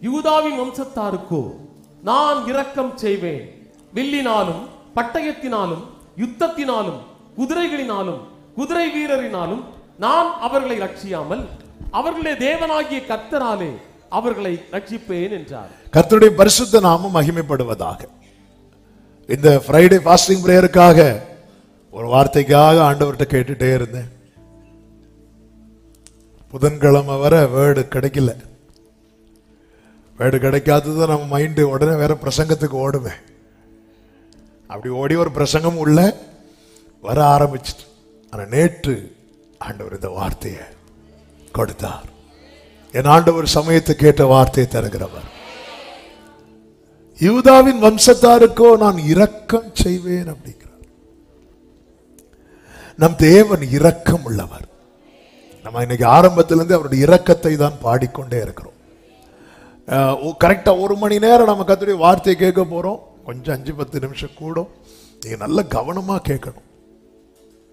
யூதாவின் வம்சத்தாருக்கோ நான் இரக்கம் செய்வேன். வில்லினாலும் பட்டயத்தினாலும் யுத்தத்தினாலும் குதிரைகளினாலும் குதிரை வீரரினாலும் நான் அவர்களை ரட்சியாமல் அவர்களுடைய தேவனாகிய கர்த்தராலே அவர்களை ரட்சிப்பேன் என்றார். கர்த்தருடைய பரிசுத்த நாமம் மகிமைப்படுவதாக. இந்த ஃப்ரைடே ஃபாஸ்டிங் பிரேயருக்காக ஒரு வார்த்தைக்காக ஆண்டவர்கிட்ட கேட்டுட்டே இருந்தேன். புதன்கிழமை வர வேர்டு கிடைக்கல. வேர்டு கிடைக்காதது நம்ம மைண்டு உடனே வேற பிரசங்கத்துக்கு ஓடுவேன். அப்படி ஓடி ஒரு பிரசங்கம் உள்ள வர ஆரம்பிச்சிட்டு, ஆனால் நேற்று ஆண்டவர் இந்த வார்த்தையை கொடுத்தார். என் ஆண்டவர் சமயத்தை கேட்ட வார்த்தையை தருகிறவர். யூதாவின் வம்சத்தாருக்கோ நான் இரக்கம் செய்வேன் அப்படிங்கிறார். நம் தேவன் இரக்கம் உள்ளவர். நம்ம இன்னைக்கு ஆரம்பத்திலிருந்து அவருடைய இரக்கத்தை தான் பாடிக்கொண்டே இருக்கிறோம். கரெக்டா 1 மணி நேரம் நம்ம கர்த்தருடைய வார்த்தையை கேட்க போறோம். கொஞ்சம் 5-10 நிமிஷம் கூடும். நீங்க நல்ல கவனமா கேட்கணும்.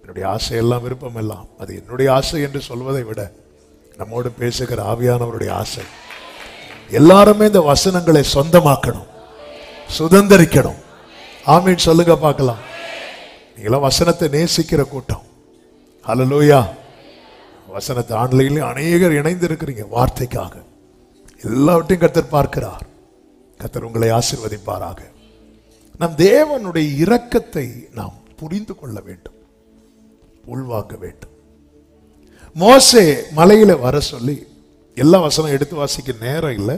என்னுடைய ஆசை எல்லாம் விருப்பம் எல்லாம் அது என்னுடைய ஆசை என்று சொல்வதை விட நம்மோடு பேசுகிற ஆவியானவருடைய ஆசை. எல்லாருமே இந்த வசனங்களை சொந்தமாக்கணும், சுதந்திரிக்கணும். ஆமீன் சொல்லுங்க பார்க்கலாம். நீங்களாம் வசனத்தை நேசிக்கிற கூட்டம். ஹல்லேலூயா. வசனத்தை ஆன்லைன்ல அநேகர் இணைந்து இருக்கிறீங்க வார்த்தைக்காக. எல்லாவற்றையும் கர்த்தர் பார்க்கிறார். கர்த்தர் உங்களை ஆசீர்வதிப்பாராக. நம் தேவனுடைய இரக்கத்தை நாம் புரிந்து கொள்ள வேண்டும், உள்வாங்க வேண்டும். மோசே மலையில வர சொல்லி எல்லா வசனம் எடுத்து வாசிக்க நேரம் இல்லை.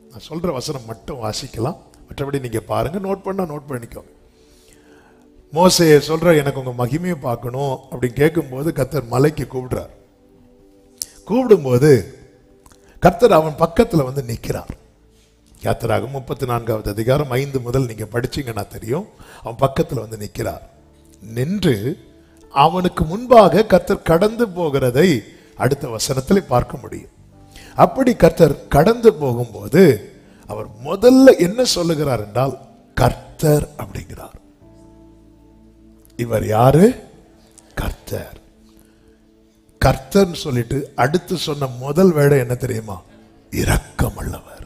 நான் சொல்ற வசனம் மட்டும் வாசிக்கலாம். மற்றபடி நீங்க பாருங்க, நோட் பண்ணா நோட் பண்ணிக்கோங்க. மோசே சொல்ற எனக்கு உங்க மகிமையை பார்க்கணும் அப்படின்னு கேட்கும்போது கர்த்தர் மலைக்கு கூப்பிடுறார். கூப்பிடும்போது கர்த்தர் அவன் பக்கத்துல வந்து நிற்கிறார். யாத்திராகமம் 34வது அதிகாரம் 5 முதல் நீங்க படிச்சீங்கன்னா தெரியும். அவன் பக்கத்துல வந்து நிற்கிறார். நின்று அவனுக்கு முன்பாக கர்த்தர் கடந்து போகிறதை அடுத்த வசனத்தில் பார்க்க முடியும். அப்படி கர்த்தர் கடந்து போகும்போது அவர் முதல்ல என்ன சொல்லுகிறார் என்றால் கர்த்தர் அப்படிங்கிறார். இவர் யாரு? கர்த்தர். கர்த்தர் சொல்லிட்டு அடுத்து சொன்ன முதல் வேர்டு என்ன தெரியுமா? இரக்கமுள்ளவர்.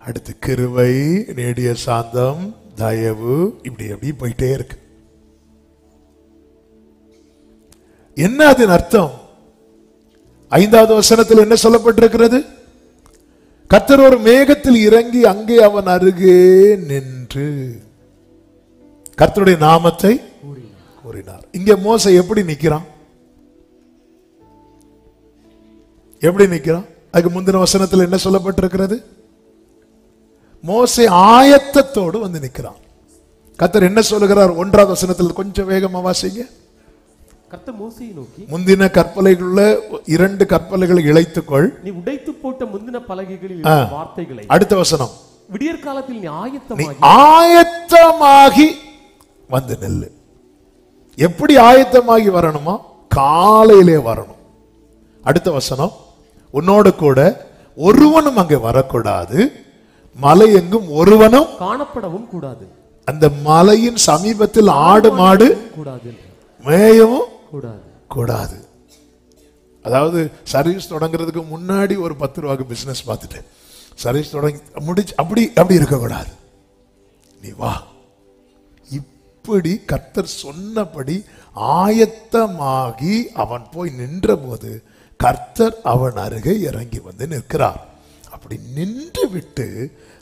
அடுத்து கிருபை, நீடிய சாந்தம், தயவு, இப்படி எப்படி போயிட்டே இருக்கு. என்ன அதன் அர்த்தம்? 5வது வசனத்தில் என்ன சொல்லப்பட்டிருக்கிறது? கர்த்தர் ஒரு மேகத்தில் இறங்கி அங்கே அவன் அருகே நின்று கர்த்தருடைய நாமத்தை கூறினார். இங்க மோசே எப்படி நிக்கிறான்? எப்படி நிக்கிறான்? அதுக்கு முந்தின வசனத்தில் என்ன சொல்லப்பட்டிருக்கிறது? மோசே ஆயத்தத்தோடு வந்து நிற்கிறான். கர்த்தர் என்ன சொல்லுகிறார்? 1வது வசனத்தில் கொஞ்சம் வேகமா வாசிங்க. கர்த்தர் மோசேயை நோக்கி, முந்தின கற்பலைகளுள்ள 2 கற்பலைகளை இழைத்துக்கொள், நீ உடைத்து போட்ட முந்தின பலகைகளில் வார்த்தைகளை. அடுத்த வசனம், விடியற் காலத்தில் நீ ஆயத்தமாகி வந்து நெல்லு. எப்படி ஆயத்தமாகி வரணுமா? காலையிலே வரணும். அடுத்த வசனம், உன்னோடு கூட ஒருவனும் அங்கே வரக்கூடாது, மலை எங்கும் ஒருவனும் காணப்படவும் கூடாது, அந்த மலையின் சமீபத்தில் ஆடு மாடு கூடாது, மேயவும் கூடாது. அதாவது சர்வீஸ் தொடங்குறதுக்கு முன்னாடி ஒரு 10 ரூபாய்க்கு பிசினஸ் பார்த்துட்டு சர்வீஸ் தொடங்கி முடிச்சு அப்படி இருக்கக்கூடாது. நீ வா. இப்படி கர்த்தர் சொன்னபடி ஆயத்தமாகி அவன் போய் நின்ற போது கர்த்தர் அவன் அருகே இறங்கி வந்து நிற்கிறார். அப்படி நின்று விட்டு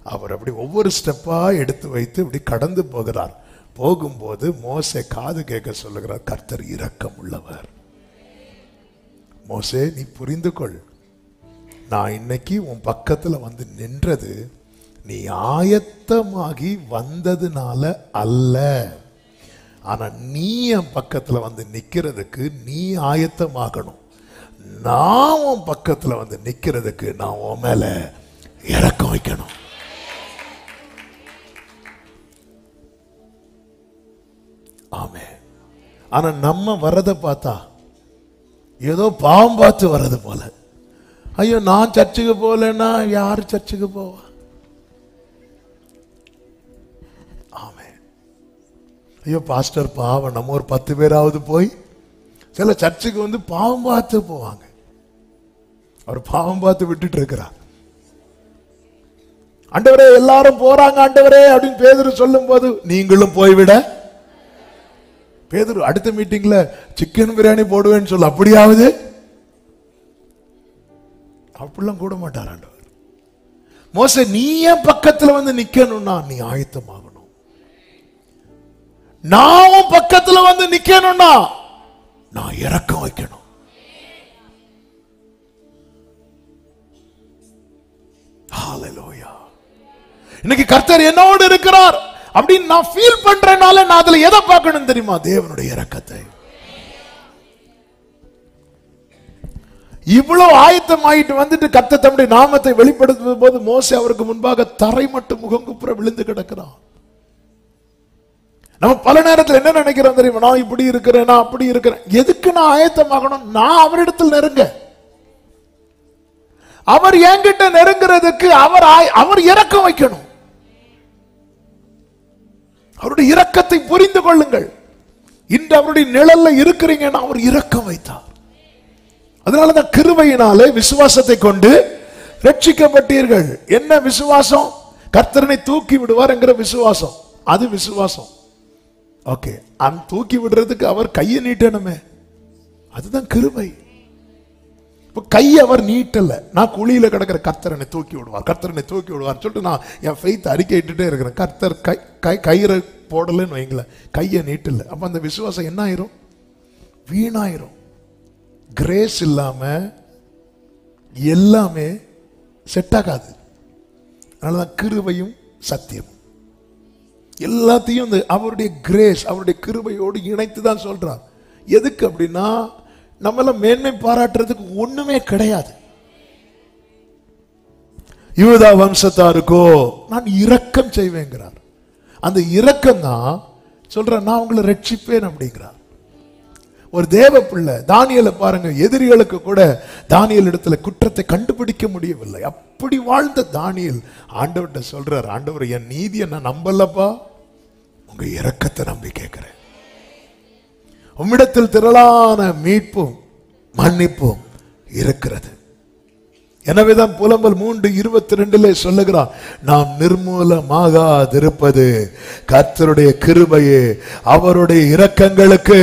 அவர் அப்படி ஒவ்வொரு ஸ்டெப்பா எடுத்து வைத்து இப்படி கடந்து போகிறார். போகும்போது மோசே காது கேட்க சொல்லுகிறார், கர்த்தர் இரக்கம் உள்ளவர். மோசே, நீ புரிந்து கொள், நான் இன்னைக்கு உன் பக்கத்துல வந்து நின்றது நீ ஆயத்தமாகி வந்ததுனால அல்ல. ஆனா நீ என் பக்கத்துல வந்து நிக்கிறதுக்கு நீ ஆயத்தமாகணும். நான் உன் பக்கத்துல வந்து நிக்கிறதுக்கு நான் உன் மேல இரக்கம் வைக்கணும். ஆமே. ஆனா நம்ம வர்றதை பார்த்தா ஏதோ பாவம் பார்த்து வர்றது போல. ஐயோ, நான் சர்ச்சுக்கு போகலன்னா யாரு சர்ச்சுக்கு போவா? ஆமே. ஐயோ பாஸ்டர் பாவம், நம்ம ஒரு 10 பேராவது போய் சில சர்ச்சுக்கு வந்து பாவம் பார்த்து போவாங்க. அவர் பாவம் பார்த்து விட்டுட்டு இருக்கிறார். ஆண்டவரே எல்லாரும் போறாங்க ஆண்டவரே அப்படின்னு பேதுரு சொல்லும் போது நீங்களும் போய்விட. பேதுரு அடுத்த மீட்டிங்ல சிக்கன் பிரியாணி போடுவேன்னு சொல்ல, அப்படியாவது அப்படிலாம் கூட மாட்டார் ஆண்டவர். மோசே நீ ஏன் பக்கத்துல வந்து நிக்கணும்னா நீ ஆயத்தமாகணும். நான் பக்கத்துல வந்து நிக்கணும்னா நான் இரக்கம் வைக்கணும். ஹalleluya. இன்னைக்கு கர்த்தர் என்னோடு இருக்கிறார் அப்படின்னு நான் ஃபீல் பண்றேனால நான் அதுல எதை பார்க்கணும் தெரியுமா? தேவனுடைய இரக்கத்தை. இவ்வளவு ஆயத்தம் ஆயிட்டு வந்துட்டு கர்த்தர் தம்முடைய நாமத்தை வெளிப்படுத்தும் போது மோசே அவருக்கு முன்பாக தரை மட்டும் முகங்குப்புற விழுந்து கிடக்கிறான். நம்ம பல நேரத்தில் என்ன நினைக்கிறோம் தெரியுமா? நான் இப்படி இருக்கிறேன், நான் அப்படி இருக்கிறேன். எதுக்கு நான் ஆயத்தமாகணும்? நான் அவரிடத்தில் நெருங்க. அவர் என்கிட்ட நெருங்கிறதுக்கு அவர் இரக்கம் வைக்கணும். அவருடைய இரக்கத்தை புரிந்து கொள்ளுங்கள். இன்று அவருடைய நிழல்ல இருக்கிறீங்கன்னா அவர் இரக்கம் வைத்தார். அதனாலதான் கிருபையினாலே விசுவாசத்தை கொண்டு ரட்சிக்கப்பட்டீர்கள். என்ன விசுவாசம்? கர்த்தரனை தூக்கி விடுவார் என்கிற விசுவாசம். அது விசுவாசம். ஓகே, அந்த தூக்கி விடுறதுக்கு அவர் கையை நீட்டணுமே, அதுதான் கிருபை. கையை அவர் நீட்டல. நான் குழியில கிடக்கிற கர்த்தரனை தூக்கி விடுவார், கர்த்தரனை தூக்கி விடுவார் சொல்லிட்டு நான் என் ஃபெய்த் அறிக்கையிட்டுட்டே இருக்கிறேன். கர்த்தர் கயிறை போடலன்னு வைங்களேன், கையை நீட்டல. அப்ப அந்த விசுவாசம் என்ன ஆயிரும்? வீணாயிரும். கிரேஸ் இல்லாம எல்லாமே செட் ஆகாது. அதனாலதான் கிருபையும் சத்தியம் எல்லாத்தையும் அவருடைய கிரேஸ், அவருடைய கிருபையோடு இணைத்து தான் சொல்றார். எதுக்கு அப்படின்னா நம்மள மேன்மை பாராட்டுறதுக்கு ஒண்ணுமே கிடையாது. யூதா வம்சத்தாருக்கோ நான் இரக்கம் செய்வேங்கிறார். அந்த இரக்கம் தான் சொல்ற, நான் உங்களை ரட்சிப்பேன் அப்படிங்கிறார். ஒரு தேவ பிள்ளை தானியேலை பாருங்க, எதிரிகளுக்கு கூட தானியேல் இடத்துல குற்றத்தை கண்டுபிடிக்க முடியவில்லை. அப்படி வாழ்ந்த தானியேல் ஆண்டவர்கிட்ட சொல்றார், ஆண்டவர் என் நீதியை நான் நம்பலப்பா, உங்க இரக்கத்தை நம்பி கேட்கிறேன். உம்மிடத்தில் திரளான மீட்பும் மன்னிப்பும் இருக்கிறது. எனவேதான் புலம்பல் 3:22 சொல்லுகிறார், நாம் நிர்மூலமாகாதிருப்பது கர்த்தருடைய கிருபையே, அவருடைய இரக்கங்களுக்கு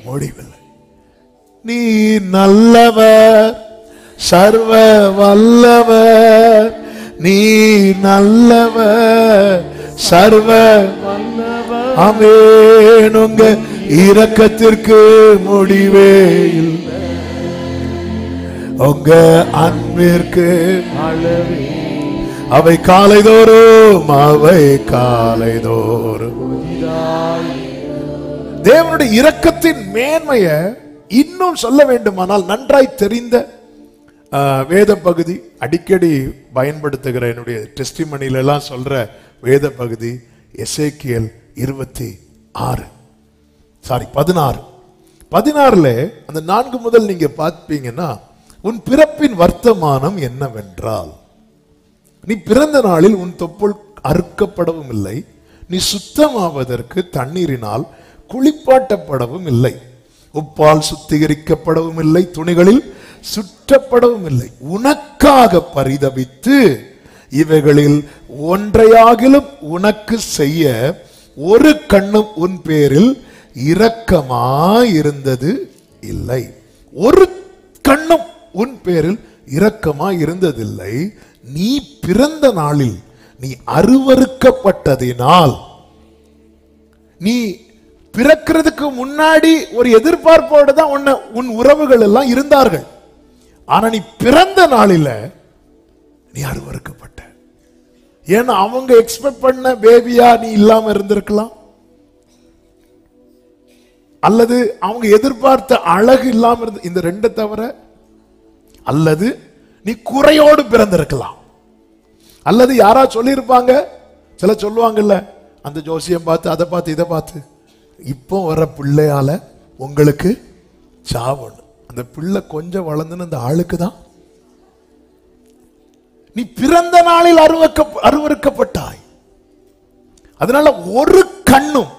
முடிவில்லை. நீ நல்லவர், சர்வ வல்லவர், நீ நல்லவர், சர்வ வல்லவர். ஆமென். உங்க இரக்கத்திற்கு முடிவே இல்லை, உங்க அன்பிற்கு அளவே. அவை காலைதோறும், அவை காலைதோறும். தேவனுடைய இரக்கத்தின் மேன்மையை இன்னும் சொல்ல வேண்டுமானால் நன்றாய் தெரிந்த வேத பகுதி, அடிக்கடி பயன்படுத்துகிற என்னுடைய டெஸ்டிமனில எல்லாம் சொல்ற வேத பகுதி எசேக்கியேல் 16 அந்த 4 முதல் நீங்க பார்ப்பீங்கன்னா, உன் பிறப்பின் வர்த்தமானம் என்னவென்றால், நீ பிறந்த நாளில் உன் தொப்புள் அறுக்கப்படவும் இல்லை, நீ சுத்தமாவதற்கு தண்ணீரினால் குளிப்பாட்டப்படவும் இல்லை, உப்பால் சுத்திகரிக்கப்படவும் இல்லை, துணிகளில் சுற்றப்படவும் இல்லை. உனக்காக பரிதபித்து இவைகளில் ஒன்றையாகிலும் உனக்கு செய்ய ஒரு கண்ணும் உன் பேரில் இரக்கமாயிருந்தது இல்லை. ஒரு கண்ணும் உன் பேரில் இரக்கமாயிருந்ததில்லை. நீ பிறந்த நாளில் நீ அருவருக்கப்பட்டதினால், நீ பிறக்கிறதுக்கு முன்னாடி ஒரு எதிர்பார்ப்போடு தான் உன் உறவுகள் எல்லாம் இருந்தார்கள். ஆனா நீ பிறந்த நாளில நீ அருவருக்கப்பட்ட. ஏன்னா அவங்க எக்ஸ்பெக்ட் பண்ண பேபியா நீ இல்லாம இருந்திருக்கலாம், அல்லது அவங்க எதிர்பார்த்த அழகு இல்லாம இருந்து, இந்த ரெண்டை தவிர, அல்லது நீ குறையோடு பிறந்திருக்கலாம், அல்லது யாரா சொல்லியிருப்பாங்க, சில சொல்லுவாங்கல்ல, அந்த ஜோசியம் பார்த்து அதை பார்த்து இதை பார்த்து, இப்போ வர பிள்ளையால உங்களுக்கு சாவணும், அந்த பிள்ளை கொஞ்சம் வளர்ந்துன்னு அந்த ஆளுக்கு தான். நீ பிறந்த நாளில் அருவருக்கப்பட்டாய். அதனால ஒரு கண்ணும்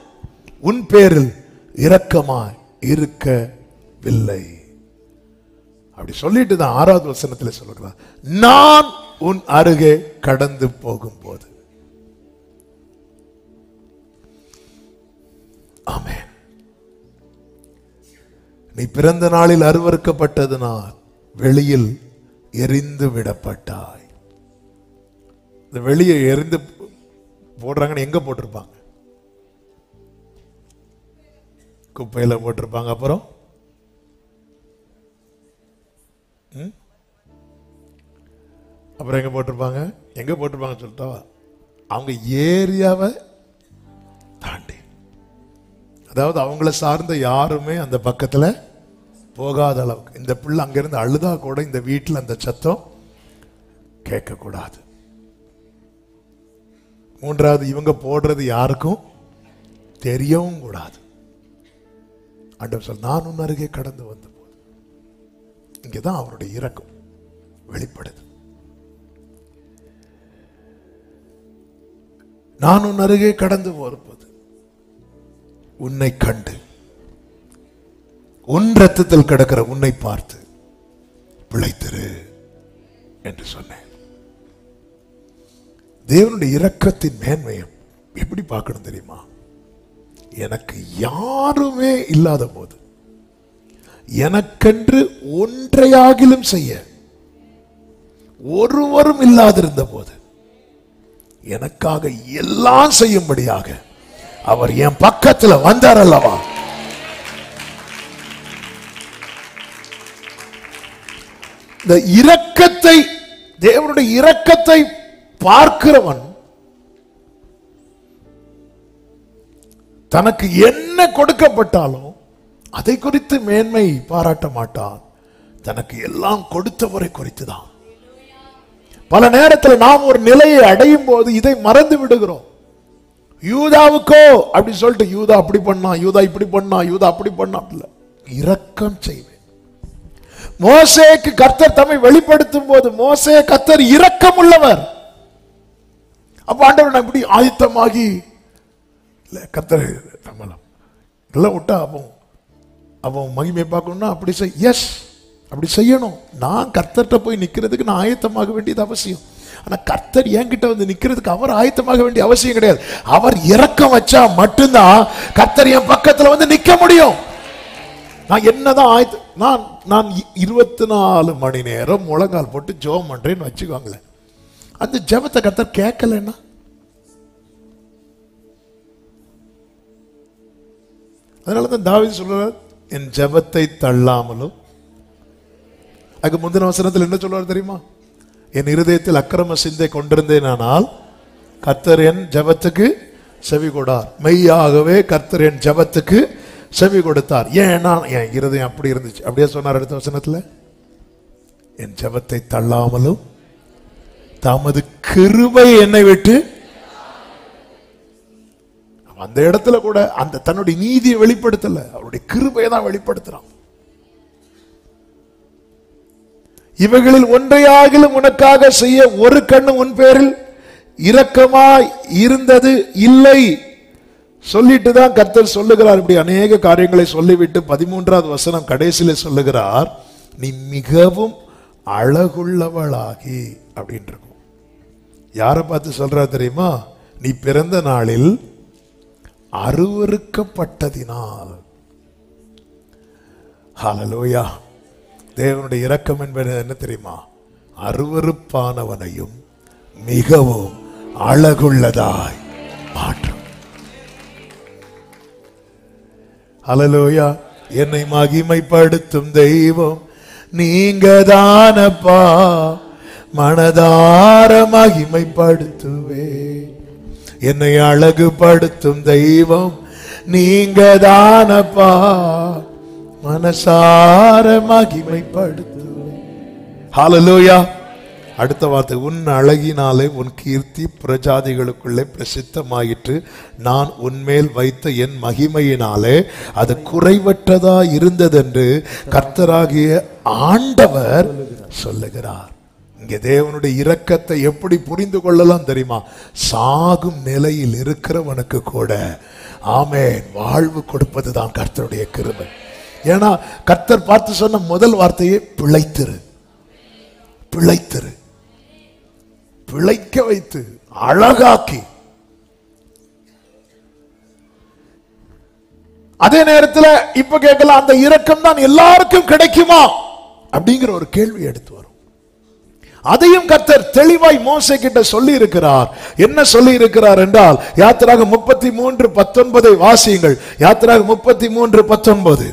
உன் பேரில் இரக்கமாய் இருக்கவில்லை. அப்படி சொல்லிட்டு தான் 6வது வசனத்தில் சொல்லுகிறார், நான் உன் அருகே கடந்து போகும்போது. ஆமென். நீ பிறந்த நாளில் அருவருக்கப்பட்டதனால் வெளியில் எரிந்து விடப்பட்டாய். இந்த வெளியே எரிந்து போடுறாங்கன்னு எங்க போட்டிருப்பாங்க? குப்பையில போட்டிருப்பாங்க. அப்புறம் அப்புறம் எங்க போட்டிருப்பாங்க? எங்க போட்டிருப்பாங்க சொல்லிட்டா, அவங்க ஏரியாவை தாண்டி, அதாவது அவங்கள சார்ந்த யாருமே அந்த பக்கத்துல போகாத அளவுக்கு. இந்த பிள்ளை அங்கிருந்து அழுதா கூட இந்த வீட்டில் அந்த சத்தம் கேட்க கூடாது. 3வது, இவங்க போடுறது யாருக்கும் தெரியவும் கூடாது. ஆண்டவர் சொல், நான் உன் அருகே கடந்து வந்த போது. இங்கதான் அவருடைய இரக்கம் வெளிப்படுது. நான் உன் அருகே கடந்து வரும்போது உன்னை கண்டு, உன் ரத்தத்தில் கிடக்கிற உன்னை பார்த்து பிழைத்திரு என்று சொன்னேன். தேவனுடைய இரக்கத்தின் மேன்மையை எப்படி பார்க்கணும் தெரியுமா? எனக்கு யாருமே இல்லாத போது, எனக்கென்று ஒன்றையாகிலும் செய்ய ஒருவரும் இல்லாதிருந்த போது, எனக்காக எல்லாம் செய்யும்படியாக அவர் என் பக்கத்தில் வந்தார் அல்லவா? இந்த இரக்கத்தை, தேவனுடைய இரக்கத்தை பார்க்கிறவன் தனக்கு என்ன கொடுக்கப்பட்டாலும் அதை குறித்து மேன்மை பாராட்ட மாட்டான். தனக்கு எல்லாம் கொடுத்தவரை குறித்துதான். பல நேரத்தில் நாம் ஒரு நிலையை அடையும் போது இதை மறந்து விடுகிறோம். யூதாவுக்கோ அப்படி சொல்லிட்டு, யூதா அப்படி பண்ணா, யூதா இப்படி பண்ணா, யூதா அப்படி பண்ணா, இரக்கம் செய்வேன். மோசேக்கு கர்த்தர் தம்மை வெளிப்படுத்தும் போது, மோசே கர்த்தர் இரக்கம் உள்ளவர். அப்ப ஆண்டவர் நான் இப்படி ஆயத்தமாகி இல்ல, கர்த்தர் நம்மளாம் எல்லாம் விட்டா அவன் மகிமை பார்க்கணும்னா அப்படி செய். எஸ், அப்படி செய்யணும். நான் கர்த்தர்கிட்ட போய் நிக்கிறதுக்கு நான் ஆயத்தமாக வேண்டியது அவசியம். ஆனா கர்த்தர் என்கிட்ட வந்து நிக்கிறதுக்கு அவர் ஆயத்தமாக வேண்டிய அவசியம் கிடையாது. அவர் இரக்கம் வச்சா மட்டும்தான் கர்த்தர் என் பக்கத்துல வந்து நிக்க முடியும். நான் என்னதான் நான் 24 மணி நேரம் முழங்கால் போட்டு ஜெபம் பண்றேன்னு வச்சுக்கோங்களேன். அந்த ஜெபத்தை கர்த்தர் கேட்கலன்னா, அதனாலதான் தாவீது சொல்றார், என் ஜெபத்தை தள்ளாமலும். அதுக்கு முந்தின வசனத்தில் என்ன சொல்றார் தெரியுமா? என் இருதயத்தில் அக்கிரம சிந்தை கொண்டிருந்தேனால் கர்த்தர் என் ஜெபத்துக்கு செவி கொடார். மெய்யாகவே கர்த்தர் என் ஜெபத்துக்கு செவி கொடுத்தார். ஏன்னா என் இருதயம் அப்படி இருந்துச்சு. அப்படியே சொன்னார் அடுத்த வசனத்துல, என் ஜெபத்தை தள்ளாமலும் தமது கிருபை என்னை விட்டு. அந்த இடத்துல கூட அந்த தன்னுடைய நீதியை வெளிப்படுத்தல, அவருடைய கிருபையை தான் வெளிப்படுத்துறான். இவைகளில் ஒன்றையாகிலும் உனக்காக செய்ய ஒரு கண்ணு உன் பேரில் இரக்கமாய் இருந்தது இல்லை சொல்லிட்டு தான் கர்த்தர் சொல்லுகிறார். இப்படி அநேக காரியங்களை சொல்லிவிட்டு 13வது வசனம் கடைசியில சொல்லுகிறார், நீ மிகவும் அழகுள்ளவளாகி அப்படின்னு இருக்கும். யாரை பார்த்து சொல்றா தெரியுமா? நீ பிறந்த நாளில் அருவருக்கப்பட்டதினால். ஹல்லேலூயா. தேவனுடைய இரக்கம் என்பது என்ன தெரியுமா? அருவருப்பானவனையும் மிகவும் அழகுள்ளதாய் மாற்றும். ஹல்லேலூயா. என்னை மகிமைப்படுத்தும் தெய்வம் நீங்க தானப்பா, மனதார மகிமைப்படுத்துவே. என்னை அழகுபடுத்தும் தெய்வம் நீங்க தானப்பா, மனசார மகிமைப்படுத்துவே. ஹல்லேலூயா. அடுத்த வார்த்தை, உன் அழகினாலே உன் கீர்த்தி பிரஜாதிகளுக்குள்ளே பிரசித்தமாயிற்று. நான் உன்மேல் வைத்த என் மகிமையினாலே அது குறைவற்றதா இருந்ததென்று கர்த்தராகிய ஆண்டவர் சொல்லுகிறார். இங்கே தேவனுடைய இரக்கத்தை எப்படி புரிந்து கொள்ளலாம் தெரியுமா? சாகும் நிலையில் இருக்கிறவனுக்கு கூட ஆமென் வாழ்வு கொடுப்பதுதான் கர்த்தருடைய கிருபை. ஏன்னா கர்த்தர் பார்த்து சொன்ன முதல் வார்த்தையே பிழைத்திரு, பிழைத்திரு, பிழைக்க வைத்து அழகாக்கி. அதே நேரத்தில் இப்ப கேட்கலாம், அந்த இரக்கம் தான் எல்லாருக்கும் கிடைக்குமா அப்படிங்கிற ஒரு கேள்வி எடுத்து வரும். அதையும் கர்த்தர் தெளிவாய் மோசே கிட்ட சொல்லி இருக்கிறார். என்ன சொல்லி இருக்கிறார் என்றால், யாத்திராகமம் 33:19 வாசியுங்கள். யாத்திராகமம் 33:19.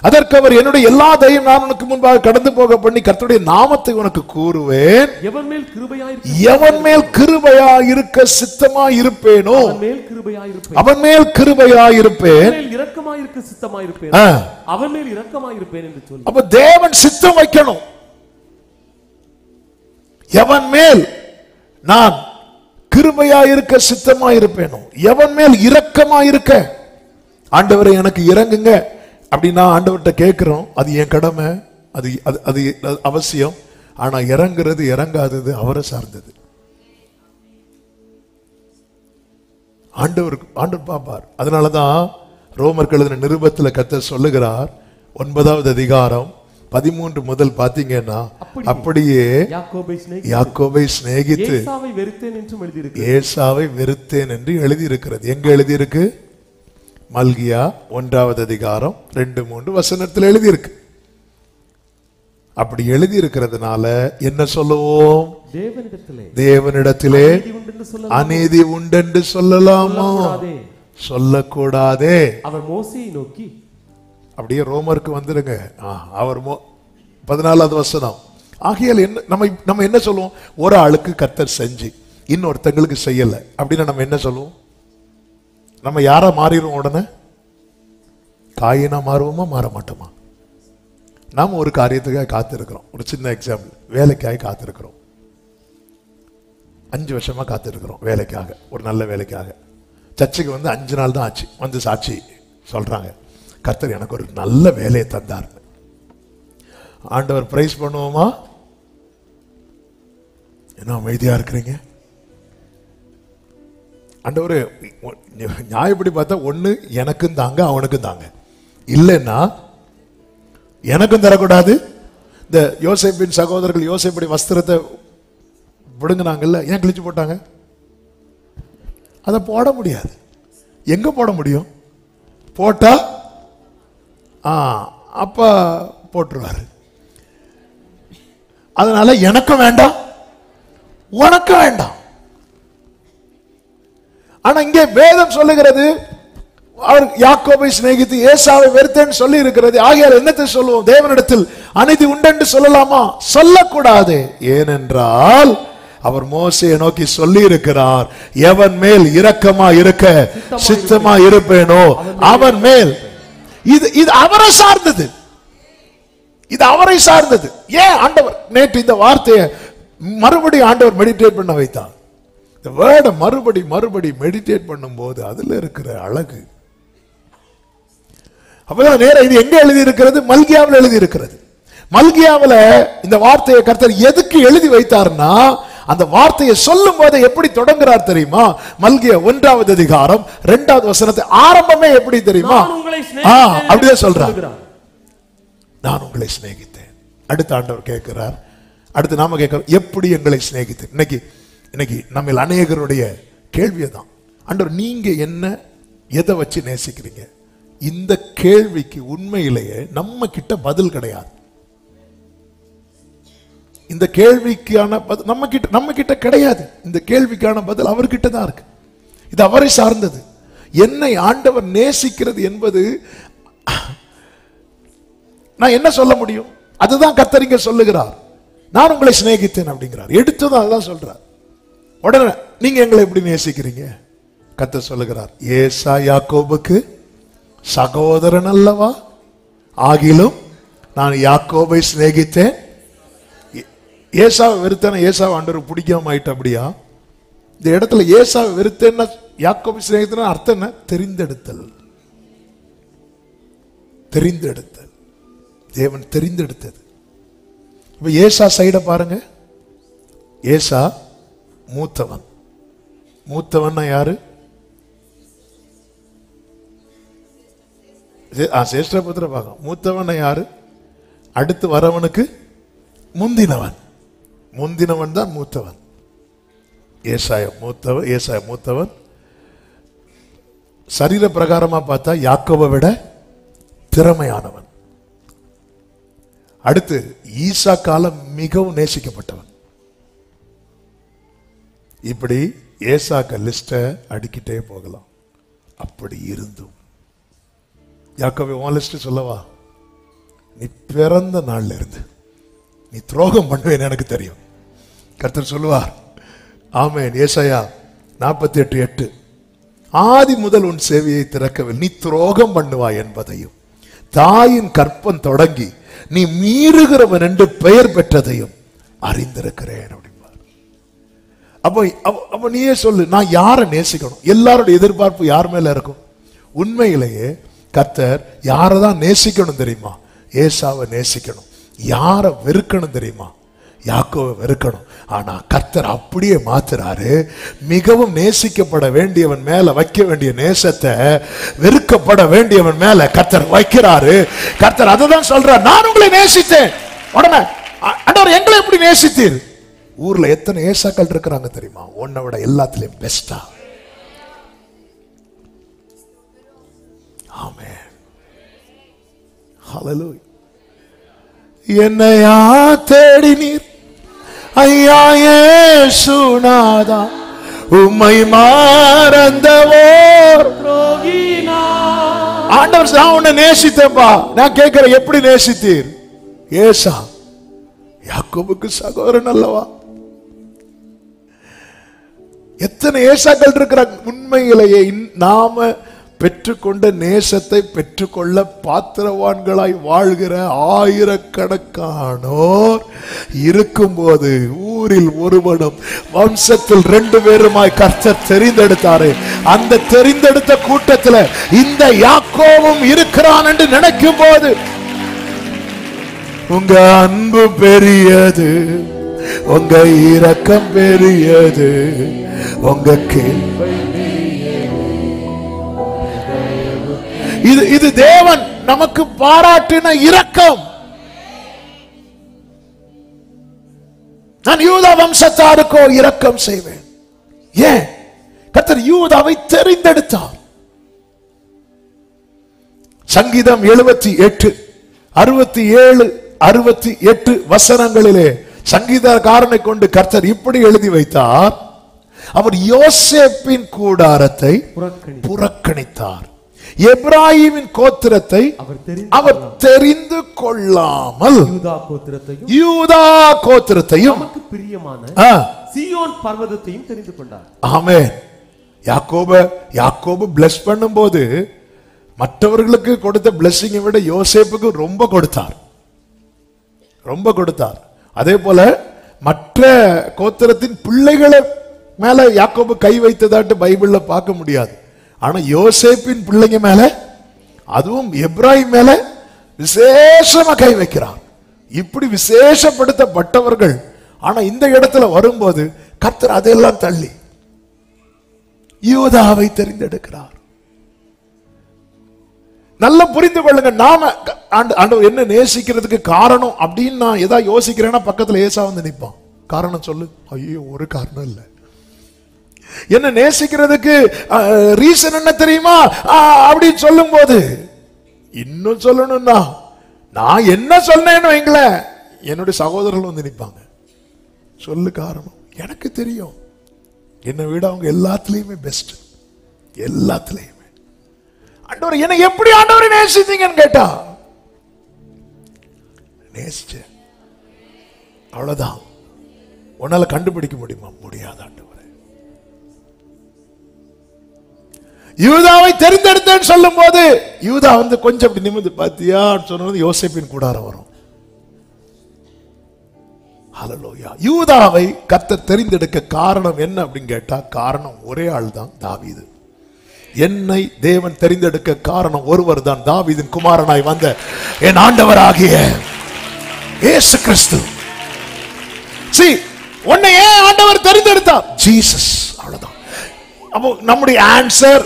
அதற்கு அவர், என்னுடைய எல்லா தயையும் நான் உனக்கு முன்பாக கடந்து போக பண்ணி கர்த்தருடைய நாமத்தை உனக்கு கூறுவேன். எவன் மேல் கிருபையா இருக்க சித்தமா இருப்பேனோ அவன் மேல் கிருபையா இருப்பேன், இரக்கமா இருக்க சித்தமா இருப்பேன், அவன் மேல் இரக்கமா இருப்பேன் என்று சொல்லி. அப்ப தேவன் சித்தம் வைக்கணும். எவன் மேல் நான் கிருபையா இருக்க சித்தமா இருப்பேனோ, எவன் மேல் இரக்கமா இருக்க. ஆண்டவரை எனக்கு இறங்குங்க அப்படின்னா ஆண்டவர்கிட்ட கேட்கிறோம், அது என் கடமை, அது அது அவசியம். ஆனா இறங்குறது இறங்காதது அவரை சார்ந்தது. ஆண்டவர் பாப்பார். அதனாலதான் ரோமர் எழுதின நிருபத்தில் கர்த்தர் சொல்லுகிறார், 9வது அதிகாரம் 13 முதல் பாத்தீங்கன்னா, அப்படியே யாக்கோபை சிநேகித்து ஏசாவை வெறுத்தேன் என்று எழுதியிருக்கிறது. எங்க எழுதியிருக்கு? மல்கியா 1வது அதிகாரம் 2-3 வசனத்தில் எழுதியிருக்கு. அப்படி எழுதி இருக்கிறதுனால என்ன சொல்லுவோம்? தேவனிடத்திலே அநீதி உண்டென்று சொல்லலாமா? சொல்லக்கூடாதே. அவர் மோசேயை நோக்கி, அப்படியே ரோமருக்கு வந்துருங்க. அவர் 14வது வசனம். ஆகையால் நம்ம என்ன சொல்லுவோம்? ஒரு ஆளுக்கு கர்த்தர் செஞ்சு இன்னொருத்தங்களுக்கு செய்யல அப்படின்னா நம்ம என்ன சொல்லுவோம்? நம்ம யாரா மாறிடுவோம்? உடனே காயினா மாறுவோமா, மாற மாட்டோமா? நாம ஒரு காரியத்துக்காக காத்திருக்கிறோம். ஒரு சின்ன எக்ஸாம்பிள், வேலைக்காக காத்திருக்கிறோம். 5 வருஷமா காத்திருக்கிறோம் வேலைக்காக, ஒரு நல்ல வேலைக்காக. சர்ச்சுக்கு வந்து 5 நாள் தான் ஆச்சு, வந்து சாட்சி சொல்றாங்க, கர்த்தர் எனக்கு ஒரு நல்ல வேலையை தந்தார். ஆண்டவர் பிரைஸ் பண்ணுவோமா? என்ன அமைதியா இருக்கிறீங்க? ஆண்டவர் நியாயப்படி பார்த்தா ஒண்ணு எனக்கும் தாங்க, அவனுக்கும் தாங்க. இல்லைன்னா எனக்கும் தரக்கூடாது. இந்த யோசேப்பின் சகோதரர்கள் யோசேப்படி வஸ்திரத்தை விடுங்கினாங்கல்ல, ஏன் கிழிச்சு போட்டாங்க? அதை போட முடியாது. எங்க போட முடியும்? போட்டா அப்பா போட்டுருவாரு. அதனால எனக்கும் வேண்டாம், உனக்கும் வேண்டாம். ஆனா இங்கே வேதம் சொல்லுகிறது, அவர் யாக்கோபை சிநேகித்து ஏசாவை வெறுத்தேன்னு சொல்லி இருக்கிறது. ஆகையால் என்னத்தை சொல்லுவோம்? தேவனிடத்தில் அநீதி உண்டென்று சொல்லலாமா? சொல்லக்கூடாது. ஏனென்றால் அவர் மோசேயை நோக்கி சொல்லி இருக்கிறார், எவன் மேல் இரக்கமா இருக்க சித்தமா இருப்பேனோ அவன் மேல். இது அவரை சார்ந்தது, இது அவரை சார்ந்தது. ஏன் ஆண்டவர் நேற்று இந்த வார்த்தையை மறுபடியும் ஆண்டவர் மெடிடேட் பண்ண வைத்தார். இந்த வேர்டை மறுபடி மெடிடேட் பண்ணும் போது அதுல இருக்கிற அழகு. அப்பதான் நேரம் இது எங்க எழுதி இருக்கிறது? மல்கியாவில் எழுதி இருக்கிறது. மல்கியாவில் இந்த வார்த்தையை கர்த்தர் எதுக்கு எழுதி வைத்தார்னா, அந்த வார்த்தையை சொல்லும் போது எப்படி தொடங்குறார் தெரியுமா? மல்கியா 1வது அதிகாரம் 2வது வசனத்தை ஆரம்பமே எப்படி தெரியுமா? அப்படியே சொல்றார், நான் உங்களை சிநேகித்தேன். அடுத்த ஆண்டவர் கேட்கிறார், அடுத்து நாம கேட்கிறோம், எப்படி எங்களை சிநேகித்தேன்? இன்னைக்கு நம்ம அநேகருடைய கேள்வியை தான், ஆண்டவர் நீங்க என்ன எதை வச்சு நேசிக்கிறீங்க? இந்த கேள்விக்கு உண்மையிலேயே நம்ம கிட்ட பதில் கிடையாது. இந்த கேள்விக்கான பதில் நம்ம கிட்ட கிடையாது. இந்த கேள்விக்கான பதில் அவர்கிட்ட தான் இருக்கு. இது அவரை சார்ந்தது. என்னை ஆண்டவர் நேசிக்கிறது என்பது நான் என்ன சொல்ல முடியும்? அதுதான் கர்த்தர் இங்க சொல்லுகிறார், நான் உங்களை சிநேகித்தேன் அப்படிங்கிறார். எடுத்ததும் அதுதான் சொல்றார். உடனே நீங்க எங்களை எப்படி நேசிக்கிறீங்க? கர்த்தர் சொல்லுகிறார், ஏசா யாக்கோபுக்கு சகோதரன் அல்லவா? ஆகிலும் நான் யாக்கோபை சிநேகித்தேன். ஏசாவை வெறுத்தேன், ஏசாவை ஆண்டவருக்கு பிடிக்காம ஆயிட்டு. அப்படியா? இந்த இடத்துல ஏசாவை வெறுத்தேன்னா யாக்கோபை சிநேகித்தேன் அர்த்தம் என்ன? தெரிந்தெடுத்தல். தெரிந்தெடுத்தல், தேவன் தெரிந்தெடுத்தது. இப்ப ஏசா சைட பாருங்க. ஏசா மூத்தவன். மூத்தவன் யாரு? சேஷ்டபுத்திர பாகம். மூத்தவன் யாரு? அடுத்து வரவனுக்கு முந்தினவன். முந்தினவன் தான் மூத்தவன். ஏசாயா மூத்தவன். சரீர பிரகாரமா பார்த்தா யாக்கோபை விட திறமையானவன். அடுத்து ஈசா காலம் மிகவும் நேசிக்கப்பட்டவன். இப்படி ஏசாக்க லிஸ்ட அடிக்கிட்டே போகலாம். அப்படி இருந்தும் யாக்கோபே, உன் லிஸ்ட் சொல்லவா? நீ பிறந்த நாள்ல இருந்து நீ துரோகம் பண்ணுவேன்னு எனக்கு தெரியும். கர்த்தர் சொல்லுவார். ஆமென். ஏசாயா 48:8, ஆதி முதல் உன் சேவையை திறக்கவில்லை, நீ துரோகம் பண்ணுவாய் என்பதையும் தாயின் கற்பம் தொடங்கி நீ மீறுகிறவன் என்று பெயர் பெற்றதையும் அறிந்திருக்கிறேன் அப்படின்பார். அப்ப நீயே சொல்லு, நான் யாரை நேசிக்கணும்? எல்லாரோட எதிர்பார்ப்பு யார் மேல இருக்கும்? உண்மையிலேயே கர்த்தர் யாரை தான் நேசிக்கணும் தெரியுமா? ஏசாவை நேசிக்கணும். யாரை வெறுக்கணும் தெரியுமா? யாக்கோவை வெறுக்கணும். ஆனா கர்த்தர் அப்படியே மாத்துறாரு. மிகவும் நேசிக்கப்பட வேண்டியவன் மேல வைக்க வேண்டிய நேசத்தை வெறுக்கப்பட வேண்டியவன் மேல கர்த்தர் வைக்கிறாரு. கர்த்தர் அததான் சொல்றார், நான் உங்களை நேசித்தேன். உடனே ஆண்டவர் எங்களை எப்படி நேசித்தீர்? ஊர்ல எத்தனை ஏசாக்கள் இருக்கிறாங்க தெரியுமா? உன்னை விட எல்லாத்திலையும் பெஸ்டா. ஆமென். ஹல்லேலூயா. என்னையா தேடினீர் ஐயா இயேசுநாதா, உம்மை மறந்தவோர் துரோகினா. ஆண்டவர், நான் உன்னை நேசித்தேன்பா. நான் கேட்கிறேன், எப்படி நேசித்தீர்? ஏசா யாக்கோபுக்கு சகோதரன் அல்லவா? எத்தனை ஏசாக்கள் இருக்கிறாங்க. உண்மையிலேயே நாம பெற்றுக்கொண்ட நேசத்தை பெற்றுக்கொள்ள பாத்திரவான்களாய் வாழ்கிற ஆயிரக்கணக்கானோர் இருக்கும்போது ஊரில் ஒருவனும் வம்சத்தில் 2 பேருமாய் கர்த்தர் தெரிந்தெடுத்தாரு. அந்த தெரிந்தெடுத்த கூட்டத்தில் இந்த யாக்கோவும் இருக்கிறான் என்று நினைக்கும் போது உங்க அன்பு பெரியது, உங்க இரக்கம் பெரியது, உங்க கேள்வி இது தேவன் நமக்கு பாராட்டின இரக்கம். நான் யூதா வம்சத்தாருக்கோ இரக்கம் செய்வேன். ஏன்? கர்த்தர் யூதாவை தெரிந்தெடுத்தார். சங்கீதம் 78, 67, 68 வசனங்களிலே சங்கீதக்காரனை கொண்டு கர்த்தர் இப்படி எழுதி வைத்தார். அவர் யோசேப்பின் கூடாரத்தை புறக்கணித்தார், எப்ராஹிமின் கோத்திரத்தை அவர் தெரிந்து கொள்ளாமல் யூதா கோத்திரத்தையும் பிரியமான சீயோன் பர்வதத்தையும் தெரிந்து கொண்டார். ஆமென். யாக்கோபு பிளஸ் பண்ணும்போது மற்றவர்களுக்கு கொடுத்த பிளஸிங்கை விட யோசேப்புக்கு ரொம்ப கொடுத்தார். அதே போல மற்ற கோத்திரத்தின் பிள்ளைகளை மேல யாக்கோபு கை வைத்ததாட்டு பைபிள்ல பார்க்க முடியாது. ஆனா யோசேப்பின் பிள்ளைங்க மேல, அதுவும் எப்ராஹிம் மேல விசேஷமா கை வைக்கிறார். இப்படி விசேஷப்படுத்தப்பட்டவர்கள். ஆனா இந்த இடத்துல வரும்போது கர்த்தர் அதெல்லாம் தள்ளி யூதாவை தெரிந்தெடுக்கிறார். நல்லா புரிந்து கொள்ளுங்க. நாம ஆண்டவர் என்ன நேசிக்கிறதுக்கு காரணம் அப்படின்னு நான் ஏதாவது யோசிக்கிறேன்னா பக்கத்துல ஏசா வந்து நிற்பான். காரணம் சொல்லு. ஐயோ, ஒரு காரணம் இல்லை. என்ன நேசிக்கிறதுக்கு ரீசன் என்ன தெரியுமா அப்படின்னு சொல்லும் போது இன்னும் சொல்லணும்னா நான் என்ன சொன்னேன்னு வைங்கள, என்னுடைய சகோதரர்கள் வந்து நிற்பாங்க. சொல்லு காரணம். எனக்கு தெரியும், என்னை விட அவங்க எல்லாத்துலயுமே பெஸ்ட். எல்லாத்துலயுமே ஆண்டவர் என்னை எப்படி ஆண்டவரை நேசித்தீங்கன்னு கேட்டா நேசிச்சேன், அவ்வளவுதான். உன்னால கண்டுபிடிக்க முடியுமா? முடியாது ஆண்டவரே. யூதாவை தெரிந்தெடுத்தேன்னு சொல்லும் போது யூதா வந்து கொஞ்சம் அப்படி நிமிர்ந்து பாத்தியா சொன்னது யோசேப்பின் கூடாரம் வரும். ஹல்லேலூயா. யூதாவை கர்த்தர் தெரிந்தெடுக்க காரணம் என்ன அப்படின்னு கேட்டா, காரணம் ஒரே ஆள் தான், தாவீது. என்னை தேவன் தெரிந்தெடுக்க காரணம் ஒருவர் தான், தாவீதின் குமாரனாய் வந்த என் ஆண்டவராகிய இயேசு கிறிஸ்து. உன்னை ஏன் ஆண்டவர் தெரிந்தெடுத்தார்? ஜீசஸ். அவ்வளவுதான். அப்போ நம்முடைய ஆன்சர்,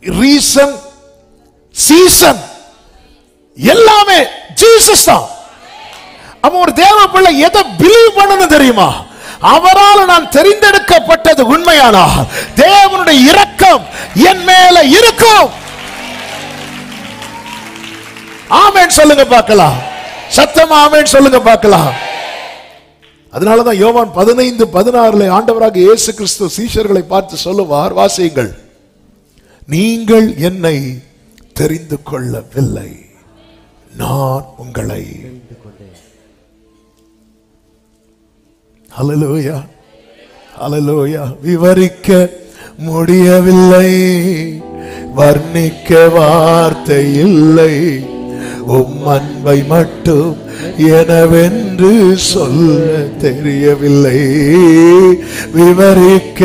ரீசன், சீசன் எல்லாமே ஜீசஸ் தான். அவன் ஒரு தேவ பிள்ளை எதை பிலீவ் பண்ணணும் தெரியுமா? அவரால் நான் தெரிந்தெடுக்கப்பட்டது உண்மையானால் தேவனுடைய இரக்கம் என் மேல இருக்கும். ஆமென் சொல்லுங்க பார்க்கலாம். சத்தமா ஆமென் சொல்லுங்க பார்க்கலாம். அதனாலதான் யோவான் 15:16 ஆண்டவராக இயேசு கிறிஸ்து சீஷர்களை பார்த்து சொல்லுவார், வாசியுங்கள், நீங்கள் என்னை தெரிந்து கொள்ளவில்லை, நான் உங்களை. ஹல்லேலூயா, ஹல்லேலூயா. விவரிக்க முடியவில்லை, வர்ணிக்க வார்த்தை இல்லை, உம் அன்பை மட்டும் எனவென்று சொல்ல தெரியவில்லை, விவரிக்க.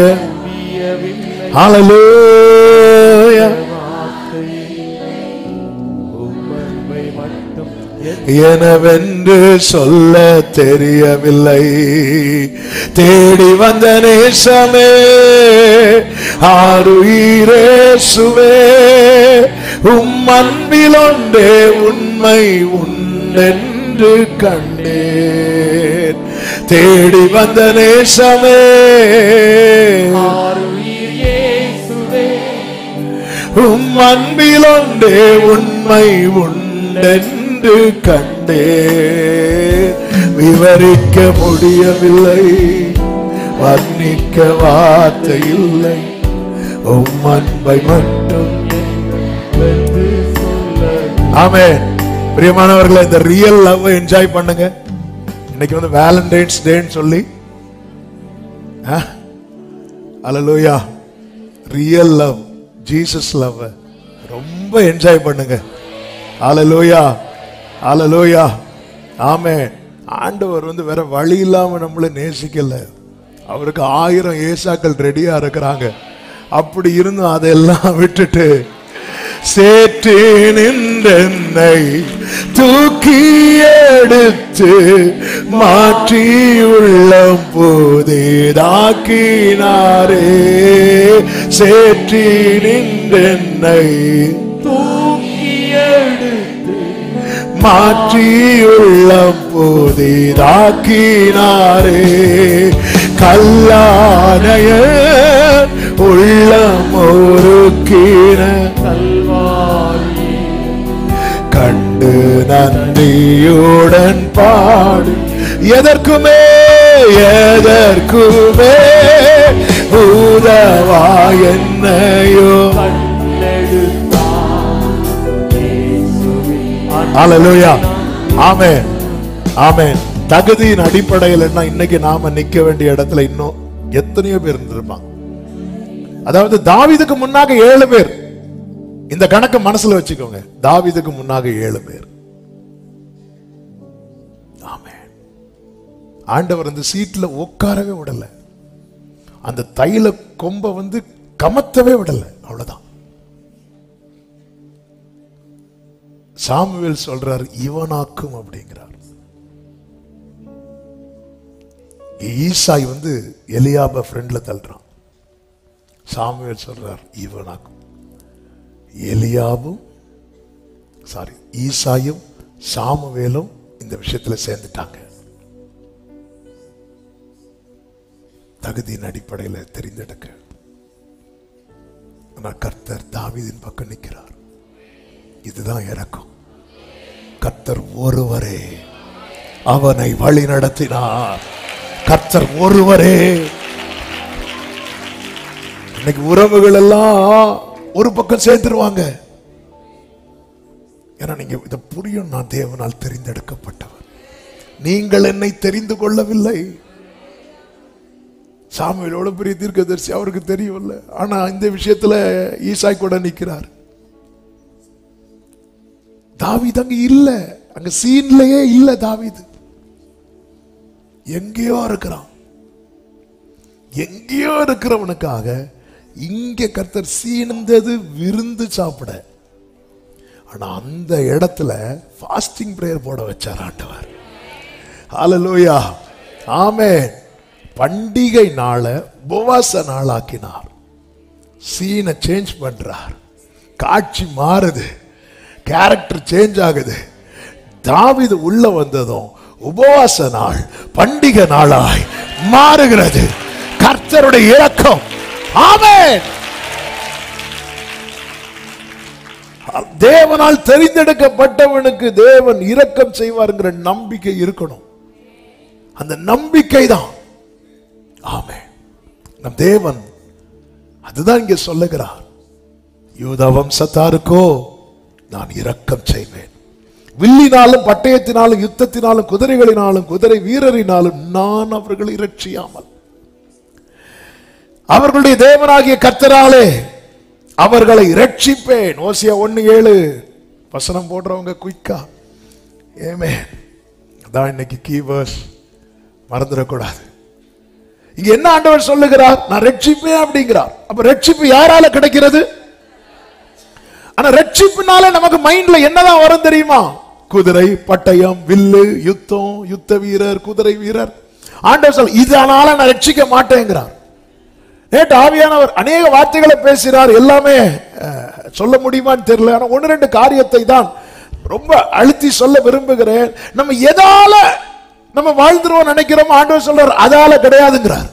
ஹல்லேலூயா. எனவென்று சொல்ல தெரியவில்லை, தேடி வந்த நேசமே ஆருயிரேசுவே, உம் அன்பில் ஒன்றே உண்மை உண்டென்று கண்டேன். தேடி வந்த நேசமே ஆருயிரேசுவே, உம் அன்பில் ஒன்றே உண்மை உண்டென்று கண்டே. விவரிக்க முடியவில்லை, வர்ணிக்க வார்த்தை இல்லை, உம் அன்பை மட்டும். ஆமென். பிரியமானவர்களே, இந்த ரியல் லவ் என்ஜாய் பண்ணுங்க. இன்னைக்கு வந்து வேலண்டைன்ஸ் டேன்னு சொல்லி, ஹல்லேலூயா, ரியல் லவ், ஜீசஸ் லவ் ரொம்ப என்ஜாய் பண்ணுங்க. ஹல்லேலூயா, ஹல்லேலூயா. ஆமென். ஆண்டவர் வந்து வேற வழி இல்லாம நம்மள நேசிக்கல. அவருக்கு 1000 ஏசாக்கள் ரெடியா இருக்கிறாங்க. அப்படி இருந்தும் அதெல்லாம் விட்டுட்டு சேற்றி நின்றென்னை தூக்கி எடுத்து மாற்றி உள்ளம் புதிதாக்கினாரே. சேற்றி நின்றென்னை தூக்கி எடுத்து மாற்றி உள்ளம் புதிதாக்கினாரே. கல்லானைய உள்ளம் ஒருக்கின கல்வாரி கண்டு நன்றியுடன் பாடு. எதற்குமே எதற்குமே உதவா என்னையோ. ஹல்லேலூயா. ஆமென், ஆமென். தகுதியின் அடிப்படையில் என்ன இன்னைக்கு நாம நிக்க வேண்டிய இடத்துல இன்னும் எத்தனையோ பேர் இருந்திருப்பாங்க. அதாவது தாவீதுக்கு முன்னாக 7 பேர். இந்த கணக்கு மனசுல வச்சுக்கோங்க. தாவீதுக்கு முன்னாக 7 பேர். ஆமென். ஆண்டவர் அந்த சீட்ல உட்காரவே விடல, அந்த தைல கொம்ப வந்து கமத்தவே விடல. அவ்வளவுதான். சாமுவேல் சொல்றார், இவனாக்கும் அப்படிங்கிறார். ஈசாய் வந்து எலியாப ஃப்ரெண்ட்ல தள்ளுறான். சாமுவேல் சொல்றார், இவனாக்கும். எலியாபும் ஈசாயும் சாமுவேலும் இந்த விஷயத்துல சேர்ந்துட்டாங்க. தகுதியின் அடிப்படையில் தெரிந்தெடுக்க. ஆனால் கர்த்தர் தாவீதின் பக்கம் நிற்கிறார். இதுதான் இறக்கம். கர்த்தர் ஒருவரே அவனை வழி நடத்தினார். கர்த்தர் ஒருவரே. இன்னைக்கு உறவுகள் எல்லாம் ஒரு பக்கம் சேர்த்துருவாங்க. ஏன்னா நீங்க இதை புரியும், நான் தேவனால் தெரிந்தெடுக்கப்பட்டவர், நீங்கள் என்னை தெரிந்து கொள்ளவில்லை. சாமுவேலோட பெரிய தீர்க்கதரிசி, அவருக்கு தெரியவில்ல. ஆனா இந்த விஷயத்துல ஈசாய் கூட நிற்கிறார். தாவீது அங்க இல்ல, அங்க சீன்லயே இல்ல. தாவீது எங்கேயோ இருக்கிறான். எங்கேயோ இருக்கிறவனுக்காக இங்க கர்த்தர் சீனந்தது விருந்து சாப்பிட. ஆனா அந்த இடத்துல ஃபாஸ்டிங் பிரேயர் போட வச்சார் ஆண்டவர். ஹல்லேலூயா, ஆமென். பண்டிகை நாள உபவாச நாளாக்கினார். சீனை சேஞ்ச் பண்றார். காட்சி மாறுது. கேரக்டர் சேஞ்ச் ஆகுது. தாவீது உள்ள வந்ததும் உபவாச நாள் பண்டிகை நாளாய் மாறுகிறது. கர்த்தருடைய இரக்கம். ஆமென். தேவனால் தெரிந்தெடுக்கப்பட்டவனுக்கு தேவன் இரக்கம் செய்வார்ங்கிற நம்பிக்கை இருக்கணும். அந்த நம்பிக்கை தான். ஆமென். நம் தேவன் அதுதான் இங்கே சொல்லுகிறார். யூதா வம்சத்தாருக்கோ நான் இரக்கம் செய்வேன். வில்லினாலும் பட்டயத்தினாலும் யுத்தத்தினாலும் குதிரைகளினாலும் குதிரை வீரரினாலும் நான் அவர்களை இரட்சியாமல் அவர்களுடைய தேவனாகிய கர்த்தராலே அவர்களை இரட்சிப்பேன். ஓசியா 1:7 வசனம் போடுறவங்க குயிக்கா. ஆமென். அதான் இன்னைக்கு கீவேர்ஸ், மறந்துடக்கூடாது. இங்க என்ன ஆண்டவர் சொல்லுகிறார்? நான் ரட்சிப்பேன் அப்படிங்கிறார். அப்ப ரட்சிப்பு யாரால கிடைக்கிறது? ஆனா ரட்சிப்புனால நமக்கு மைண்ட்ல என்னதான் வரும் தெரியுமா? குதிரை, பட்டயம், வில்லு, யுத்தம், யுத்த வீரர், குதிரை வீரர். ஆண்டவர் சொல்ல இதனால நான் ரட்சிக்க மாட்டேங்கிறார். நேற்று ஆவியானவர் அநேக வார்த்தைகளை பேசுகிறார். எல்லாமே சொல்ல முடியுமான்னு தெரியல. ஆனா 1-2 காரியத்தை தான் ரொம்ப அழுத்தி சொல்ல விரும்புகிறேன். நம்ம எதால நம்ம வாழ்ந்துருவோம் நினைக்கிறோம், ஆண்டவர் சொல்றார் அதால கிடையாதுங்கிறார்.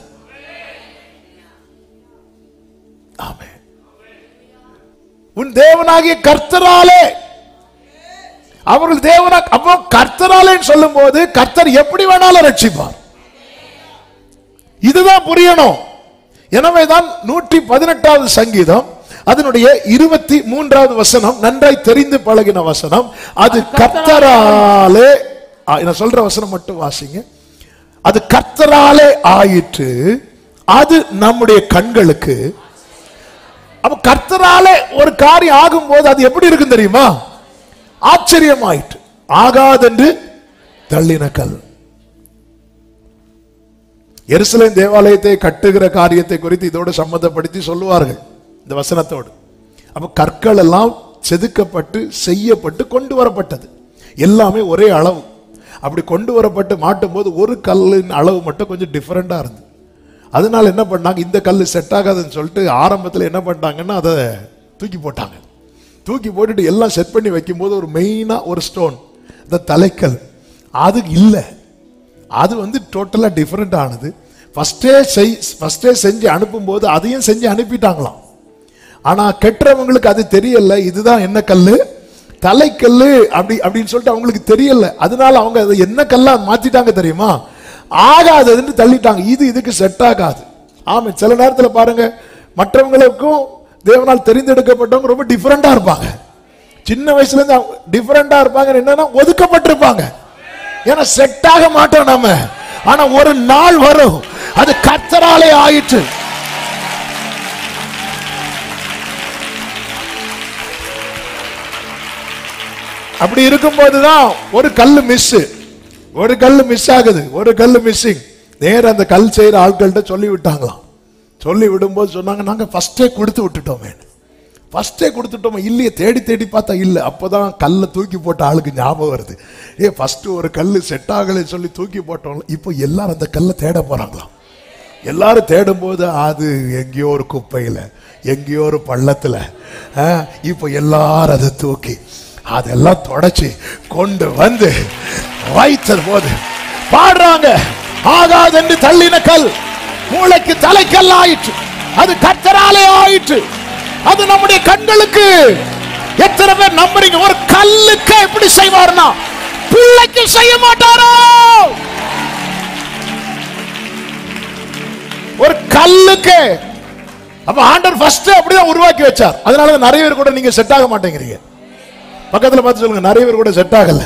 ஆமென். உன் தேவனாகிய கர்த்தராலே அவர்கள் தேவனாக அப்போ கர்த்தராலே சொல்லும் போது கர்த்தர் எப்படி வேணாலும் ரட்சிப்பார். இதுதான் புரியணும். எனவேதான் 118வது சங்கீதம் அதனுடைய 23வது வசனம் நன்றாய் தெரிந்து பழகின வசனம். அது கர்த்தராலே, நான் சொல்ற வசனம் மட்டும் வாசிங்க. அது கர்த்தராலே ஆயிற்று, அது நம்முடைய கண்களுக்கு. அப்ப கர்த்தராலே ஒரு காரியம் ஆகும் போது அது எப்படி இருக்கும் தெரியுமா? ஆச்சரியமாயிற்று. ஆகாதென்று தள்ளின கல். எருசலேம் தேவாலயத்தை கட்டுகிற காரியத்தை குறித்து இதோடு சம்பந்தப்படுத்தி சொல்லுவார்கள் இந்த வசனத்தோடு. அப்ப கற்கள் எல்லாம் செதுக்கப்பட்டு செய்யப்பட்டு கொண்டு வரப்பட்டது. எல்லாமே ஒரே அளவு. அப்படி கொண்டு வரப்பட்டு மாட்டும் போது ஒரு கல்லின் அளவு மட்டும் கொஞ்சம் டிஃபரெண்டா இருந்தது. அதனால என்ன பண்ணாங்க, இந்த கல் செட் ஆகாதுன்னு சொல்லிட்டு ஆரம்பத்தில் என்ன பண்ணாங்கன்னா அதை தூக்கி போட்டாங்க. தூக்கி போட்டுட்டு எல்லாம் செட் பண்ணி வைக்கும்போது ஒரு மெயினா ஒரு ஸ்டோன், இந்த தலைக்கல், அது இல்லை. அது வந்து டோட்டலா டிஃபரெண்ட் ஆனது. ஃபர்ஸ்டே செஞ்சு அனுப்பும்போது அதையும் செஞ்சு அனுப்பிட்டாங்களாம். ஆனா கெட்டுறவங்களுக்கு அது தெரியல, இதுதான் என்ன கல்லு, தலைக்கல்லு அப்படின்னு சொல்லிட்டு அவங்களுக்கு தெரியல. அதனால அவங்க அதை என்ன கல்லா மாத்திட்டாங்க தெரியுமா? ஆகாததுன்னு தள்ளிட்டாங்க. இதுக்கு செட் ஆகாது. ஆமா, சில நேரத்தில் பாருங்க, மற்றவங்களுக்கும் தேவனால் தெரிந்தெடுக்கப்பட்டவங்க ரொம்ப டிஃபரெண்டா இருப்பாங்க. சின்ன வயசுல இருந்து டிஃபரெண்டா இருப்பாங்க. என்னன்னா ஒதுக்கப்பட்டிருப்பாங்க. ஏன்னா செட் ஆக மாட்டோம் நம்ம. ஆனா ஒரு நாள் வரும், அது கர்த்தராலே ஆயிற்று. அப்படி இருக்கும்போதுதான் ஒரு கல்லு மிஸ் ஆகுது, ஒரு கல்லு மிஸ்ஸிங். நேர அந்த கல் செய்யற ஆட்கள்கிட்ட சொல்லி விட்டாங்களாம். சொல்லி விடும்போது சொன்னாங்க, நாங்க ஃபர்ஸ்டே கொடுத்து விட்டுட்டோமே. ஃபர்ஸ்டே கொடுத்துட்டோமே, இல்லையே தேடி தேடி பார்த்தா இல்லை. அப்போதான் கல்லை தூக்கி போட்ட ஆளுக்கு ஞாபகம் வருது, ஃபர்ஸ்ட் ஒரு கல் செட் ஆகலை சொல்லி தூக்கி போட்டோம். இப்போ எல்லாரும் அந்த கல்லை தேட போறாங்களாம். எல்லாரும் தேடும் போது அது எங்கேயோ ஒரு குப்பையில, எங்கேயோ ஒரு பள்ளத்துல. இப்போ எல்லாரும் அதை தூக்கி அதெல்லாம் தொடச்சி கொண்டு வந்து வைத்தது போது பாடுறாங்க, ஆகாதென்று தள்ளின கல் மூளைக்கு தலைக்கல் ஆயிற்று, அது கர்த்தராலே ஆயிற்று, அது நம்முடைய கண்களுக்கு. எத்தனை பேர் நம்புறீங்க? ஒரு கல்லுக்கு எப்படி செய்வார்னா பிள்ளைக்கு செய்ய மாட்டாரோ? ஒரு கல்லுக்கு. அப்ப ஆண்டவர் ஃபர்ஸ்ட் அப்படிதான் உருவாக்கி வச்சார். அதனால நிறைய பேர் கூட நீங்க செட் ஆக மாட்டேங்கிறீங்க. பக்கத்துல பார்த்து சொல்லுங்க, நிறைய பேர் கூட செட் ஆகல.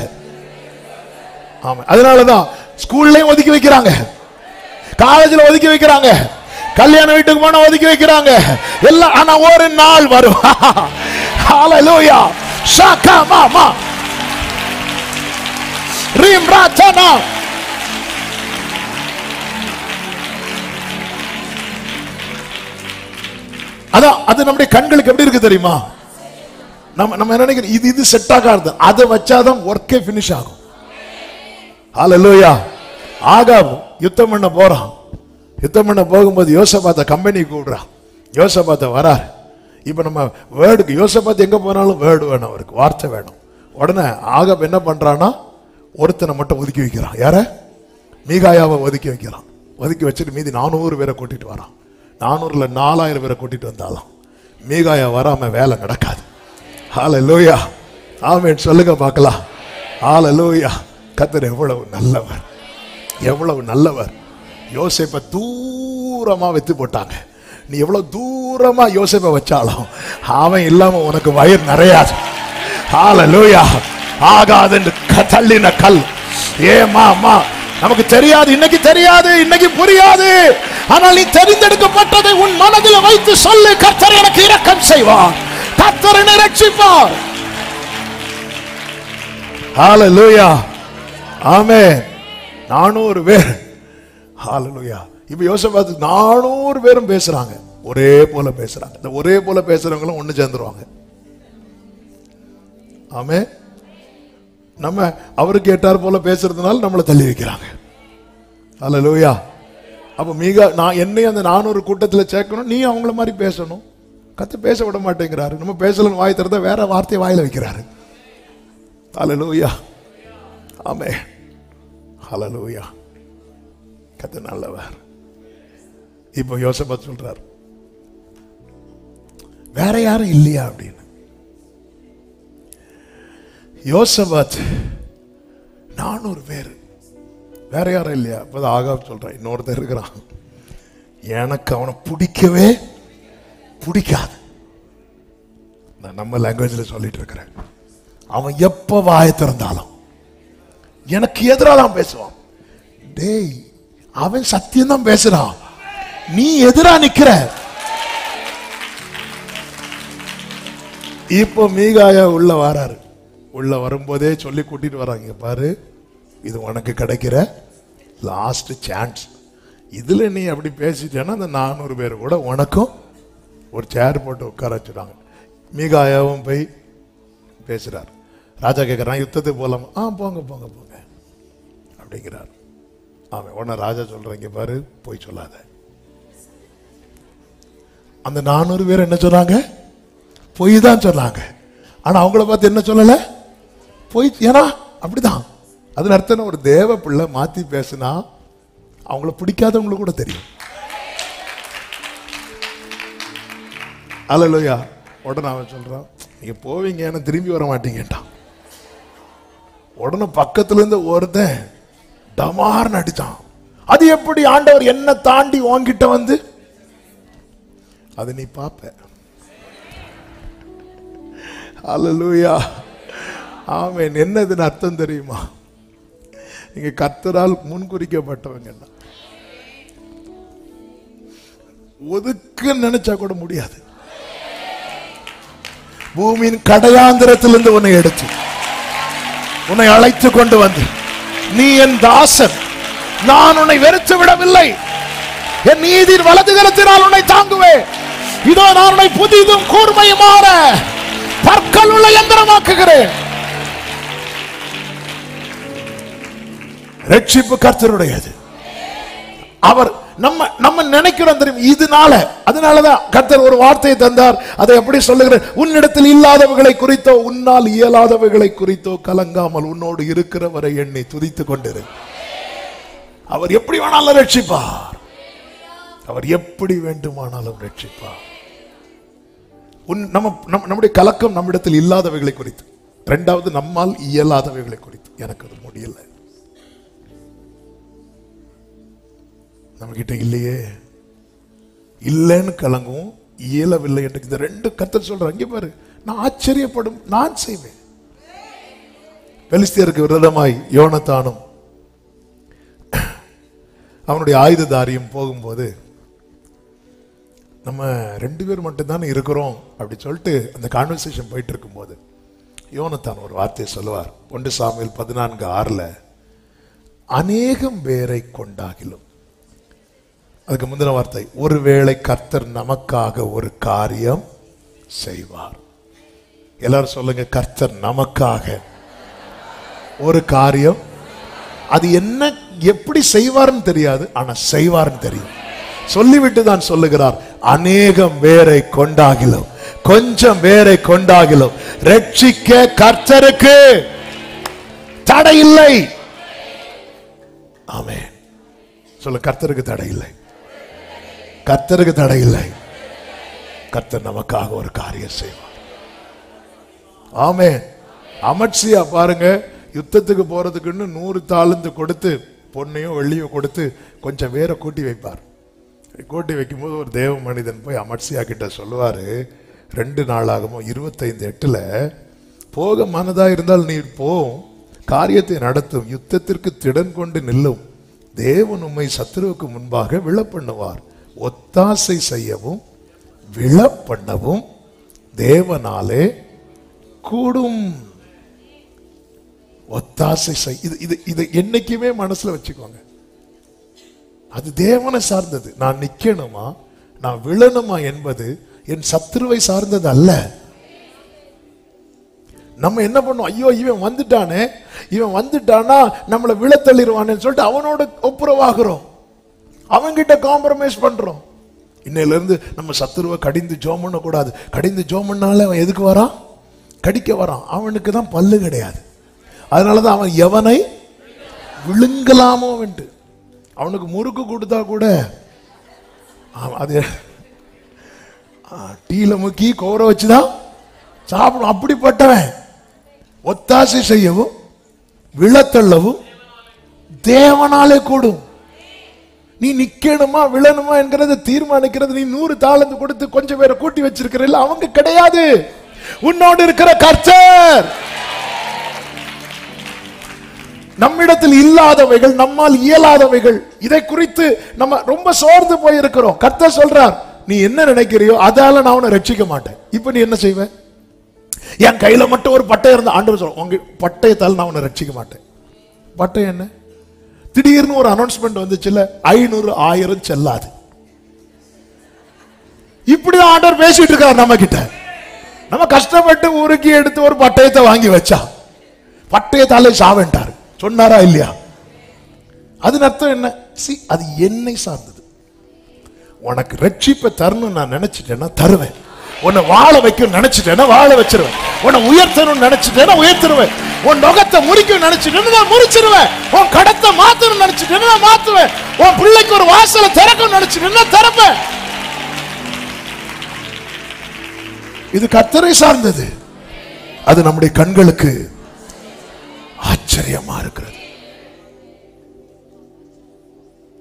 ஆமா, அதனாலதான் ஸ்கூல்லயும் ஒதுக்கி வைக்கிறாங்க, காலேஜ்ல ஒதுக்கி வைக்கிறாங்க, கல்யாண வீட்டுக்கு போனா ஒதுக்கி வைக்கிறாங்க எல்லாம். ஆனா ஒரு நாள் வரும், ஹalleluya, ஷாகமாமா ரிம்ராதனா. அதான் அது நம்முடைய கண்களுக்கு எப்படி இருக்கு தெரியுமா? நம்ம என்ன நினைக்கிறோம், இது செட் ஆகாது, அதை வச்சாதான் ஒர்க்கே பினிஷ் ஆகும். ஹalleluya. ஆகாப் யுத்தம் பண்ண போறான். யுத்தம் பண்ண போகும்போது யோசபாத்த கம்பெனி கூடுறான். யோசபாத்த வரார். இப்ப நம்ம வேர்டுக்கு யோசபாத் எங்க போனாலும் வேர்டு வேணும், அவருக்கு வார்த்தை வேணும். உடனே ஆகாப் என்ன பண்றான்னா ஒருத்தனை மட்டும் ஒதுக்கி வைக்கிறான். யார? மீகாயாவை ஒதுக்கி வைக்கிறான். ஒதுக்கி வச்சுட்டு மீதி 400 பேரை கூட்டிட்டு வரான். 400ல 4000 பேரை கூட்டிட்டு வந்தாலும் மீகாயா வராம வேலை நடக்காது. ஹல்லேலூயா, ஆமென் சொல்லுங்க பார்க்கலாம். ஹல்லேலூயா. கர்த்தர் எவ்வளவு நல்லவர், எவ்வளவு நல்லவர். யோசேப்பை தூரமா வைத்து போட்டாங்க. நீ எவ்வளவு தூரமா யோசேப்பை வச்சாலும் அவன் இல்லாம உனக்கு வயிறு நிறையாது. ஹல்லேலூயா. ஆகாது தள்ளின கல். ஏமா நமக்கு தெரியாது, இன்னைக்கு தெரியாது, இன்னைக்கு புரியாது. ஆனால் நீ தெரிந்தெடுக்கப்பட்டதை உன் மனதில் வைத்து சொல்லு, கர்த்தர் எனக்கு இரக்கம் செய்வார், கர்த்தர் என்னை ரட்சிப்பார். ஹல்லேலூயா, ஆமென். 400 பேர். ஹல்லேலூயா. இப்ப யோசபாத் 400 பேரும் பேசுறாங்க, ஒரே போல பேசுறாங்க. இந்த ஒரே போல பேசுறவங்களும் ஒண்ணு சேர்ந்துருவாங்க. ஆமென். நம்ம அவருக்கு ஏற்றார் போல பேசுறதுனால நம்மளை தள்ளி வைக்கிறாங்க. ஹல்லேலூயா. அப்ப நான் என்னையும் அந்த 400 கூட்டத்தில் சேர்க்கணும், நீ அவங்கள மாதிரி பேசணும். கர்த்தர் பேச விட மாட்டேங்கிறாரு. நம்ம பேசலன்னு வாய் திறந்தா வேற வார்த்தையை வாயில வைக்கிறாரு. ஹல்லேலூயா, ஆமென். ஹல்லேலூயா. கர்த்தர் நல்லவர். இப்போ யோசபாத் சொல்றார், வேற யாரும் இல்லையா அப்படின்னு. யோசபாத் 400 பேர், வேற யாரும் இல்லையா? அப்பதான் ஆகாப் சொல்றான், இன்னொருத்தர் இருக்கிறான், எனக்கு அவனை பிடிக்கவே பிடிக்காது. நான் நம்ம லாங்குவேஜ்ல சொல்லிட்டு இருக்கிறேன். அவன் எப்ப வாயை திறந்தாலும் எனக்கு எதிராக தான் பேசுவான். டேய், அவன் சத்தியம் தான் பேசுறான், நீ எதிரா நிக்கிற. இப்போ மீகாயா உள்ள வராரு. உள்ள வரும்போதே சொல்லி கூட்டிட்டு வராங்க, பாரு இது உனக்கு கிடைக்கிற லாஸ்ட் சான்ஸ். இதுல நீ அப்படி பேசிட்டேன்னா அந்த 400 பேர் கூட உனக்கும் ஒரு சேர் போட்டு உட்கார வச்சுட்டாங்க. மீகாயாவும் போய் பேசுறார். ராஜா கேட்கிறான், யுத்தத்துக்கு போலாமா? போங்க போங்க போங்க அப்படிங்கிறார். அவன் உடனே ராஜா சொல்றீங்க, பாரு போய் சொல்லாத. அந்த 400 பேர் என்ன சொன்னாங்க? பொய் தான் சொன்னாங்க. ஆனா அவங்கள பார்த்து என்ன சொல்லல? பொய். ஏன்னா அப்படிதான். அதுல அர்த்தம், ஒரு தேவ பிள்ளை மாத்தி பேசினா அவங்கள பிடிக்காதவங்களுக்கு கூட தெரியும். அல்லேலூயா. உடனே அவன் சொல்றான், நீங்க போவீங்க திரும்பி வர மாட்டீங்கட்டான். உடனே பக்கத்துல இருந்து ஒருத்தன் டமார்னு அடிச்சான். அது எப்படி ஆண்டவர் என்ன தாண்டி வாங்கிட்ட வந்து? அது நீ பாப்ப. அல்லேலூயா, ஆமென். என்னதுன்னு அர்த்தம் தெரியுமா? நீங்க கர்த்தரால் முன்குறிக்கப்பட்டவங்க. ஒதுக்க நினைச்சா கூட முடியாது. பூமியின் கடையாந்திரத்திலிருந்து உன்னை எடுத்து உன்னை அழைத்து கொண்டு வந்து, நீ என் தாசன், நான் உன்னை வெறுத்து விடவில்லை, என் நீதியின் வலதுகரத்தினால் உன்னை தாங்குவேன், இதோ நான் உன்னை புதிதும் கூர்மையுமான பற்கள் உள்ள யந்திரமாக்குகிறேன். ரட்சிப்பு கர்த்தருடையது. அவர் நம்ம நினைக்கிறோம் தெரியும் இதனால. அதனாலதான் கர்த்தர் ஒரு வார்த்தையை தந்தார். அதை எப்படி சொல்லுகிறார்? உன்னிடத்தில் இல்லாதவர்களை குறித்தோ உன்னால் இயலாதவர்களை குறித்தோ கலங்காமல் உன்னோடு இருக்கிறவரை எண்ணி துதித்துக் கொண்டிரு. அவர் எப்படி வேணாலும் ரட்சிப்பார். அவர் எப்படி வேண்டுமானாலும் ரட்சிப்பார். நம்முடைய கலக்கம் நம்மிடத்தில் இல்லாதவைகளை குறித்து, இரண்டாவது நம்மால் இயலாதவைகளை குறித்து. எனக்கு அது முடியல, நம்ம கிட்ட இல்லையே, இல்லைன்னு கலங்கும், இயலவில்லை என்று இந்த ரெண்டு கர்த்தர் சொல்ற. அங்கே பாரு, நான் ஆச்சரியப்படும், நான் செய்வேன். பெலிஸ்தியருக்கு விரோதமாய் யோனத்தானும் அவனுடைய ஆயுததாரியும் போகும்போது, நம்ம 2 பேர் மட்டும்தானே இருக்கிறோம் அப்படி சொல்லிட்டு அந்த கான்வர்சேஷன் போயிட்டு இருக்கும்போது யோனத்தான் ஒரு வார்த்தையை சொல்லுவார். 1 சாமுவேல் 14:6 அநேகம் பேரை கொண்டாகிலும். அதுக்கு முந்தின வார்த்தை, ஒருவேளை கர்த்தர் நமக்காக ஒரு காரியம் செய்வார். எல்லாரும் சொல்லுங்க, கர்த்தர் நமக்காக ஒரு காரியம். அது என்ன, எப்படி செய்வார்னு தெரியாது, ஆனா செய்வார்னு தெரியும். சொல்லிவிட்டு தான் சொல்லுகிறார், அநேகம் பேரை கொண்டாகிலும் கொஞ்சம் பேரை கொண்டாகிலும் ரட்சிக்க கர்த்தருக்கு தடை இல்லை. ஆமென். சொல்ல, கர்த்தருக்கு தடை இல்லை. கர்த்தருக்கு தடை இல்லை. கர்த்தர் நமக்காக ஒரு காரியம் செய்வார். ஆமென். அமட்சியா பாருங்க, யுத்தத்துக்கு போறதுக்குன்னு 100 தாலந்து கொடுத்து, பொண்ணையும் வெள்ளியும் கொடுத்து கொஞ்சம் பேரை கூட்டி வைப்பார். கூட்டி வைக்கும்போது ஒரு தேவ மனிதன் போய் அமட்சியா கிட்ட சொல்லுவாரு, 2 நாளாகமோ 25:8 போக மனதா இருந்தால் நீ போ, காரியத்தை நடத்தும், யுத்தத்திற்கு திடன் கொண்டு நில்லும், தேவன் உம்மை சத்துருவுக்கு முன்பாக விழப்பண்ணுவார், ஒத்தாசை செய்யவும் விழப்பண்ணவும் தேவனாலே கூடும். ஒத்தாசை செய். இது என்னைக்குமே மனசுல வச்சுக்கோங்க. அது தேவனை சார்ந்தது. நான் நிக்கணுமா, நான் விழணுமா என்பது என் சத்துருவை சார்ந்தது அல்ல. நம்ம என்ன பண்ணோம், ஐயோ இவன் வந்துட்டானே, இவன் வந்துட்டானா நம்மளை விழத்தள்ளிடுவானு சொல்லிட்டு அவனோட ஒப்புரவாகிறோம், அவன்கிட்ட காம்ப்ரமைஸ் பண்றோம். இன்னையில இருந்து நம்ம சத்துருவை கடிந்து ஜோம் பண்ண கூடாது. கடிந்து ஜோம் பண்ணால அவன் எதுக்கு வரான்? கடிக்க வரான். அவனுக்கு தான் பல்லு கிடையாது. அதனாலதான் அவன் எவனை விழுங்கலாமோ என்று. அவனுக்கு முறுக்கு கொடுத்தா கூட அது டீல முக்கி கோர வச்சுதான் சாப்பிடும். அப்படிப்பட்டவன். ஒத்தாசை செய்யவும் விழத்தள்ளவும் தேவனாலே கூடும். நீ நிக்கணுமா விழணுமா என்கிறத தீர்மானிக்கிறது நீ 100 தாலந்து கொடுத்து கொஞ்சம் பேரை கூட்டி வச்சிருக்கிற அவங்க கிடையாது. உன்னோடு இருக்கிற கர்த்தர். நம்மிடத்தில் இல்லாதவைகள், நம்மால் இயலாதவைகள், இதை குறித்து நம்ம ரொம்ப சோர்ந்து போய் இருக்கிறோம். கர்த்தர் சொல்றார், நீ என்ன நினைக்கிறியோ அதால நான் உன்னை ரட்சிக்க மாட்டேன். இப்ப நீ என்ன செய்வ? என் கையில மட்டும் ஒரு பட்டயம் இருந்தா, ஆண்டவர் சொல்ற, உங்க பட்டயத்தால் நான் உன்னை ரட்சிக்க மாட்டேன். பட்டயம் என்ன? திடீர்னு ஒரு அனௌன்ஸ்மெண்ட் வந்துச்சுல, 500 1000 செல்லாது. இப்படிதான் ஆண்டவர் பேசிட்டு இருக்கார் நம்ம கிட்ட. நம்ம கஷ்டப்பட்டு உருக்கி எடுத்து ஒரு பட்டயத்தை வாங்கி வச்சா, பட்டயத்தாலே சாவேண்டாரு சொன்னாரா இல்லையா? அது அர்த்தம் என்ன? அது என்னை சார்ந்தது. உனக்கு ரட்சிப்பை தரணும் நான் நினைச்சிட்டேன்னா தருவேன். உன்னை வாழ வைக்கணும் நினைச்சிட்டேன்னா வாழ வச்சிருவேன். உன்னை உயர்த்தணும் நினைச்சிட்டேன்னா உயர்த்திருவேன். உன் நுகத்தை முறிக்கணும் நினைச்சிட்டேன்னா நான் முறிச்சிருவேன். உன் கடத்தை மாத்தணும் நினைச்சிட்டேன்னா நான் மாத்துவேன். உன் பிள்ளைக்கு ஒரு வாசலை திறக்கணும் நினைச்சிட்டேன்னா திறப்பேன். இது கர்த்தரை சார்ந்தது. அது நம்முடைய கண்களுக்கு ஆச்சரியமா இருக்கிறது.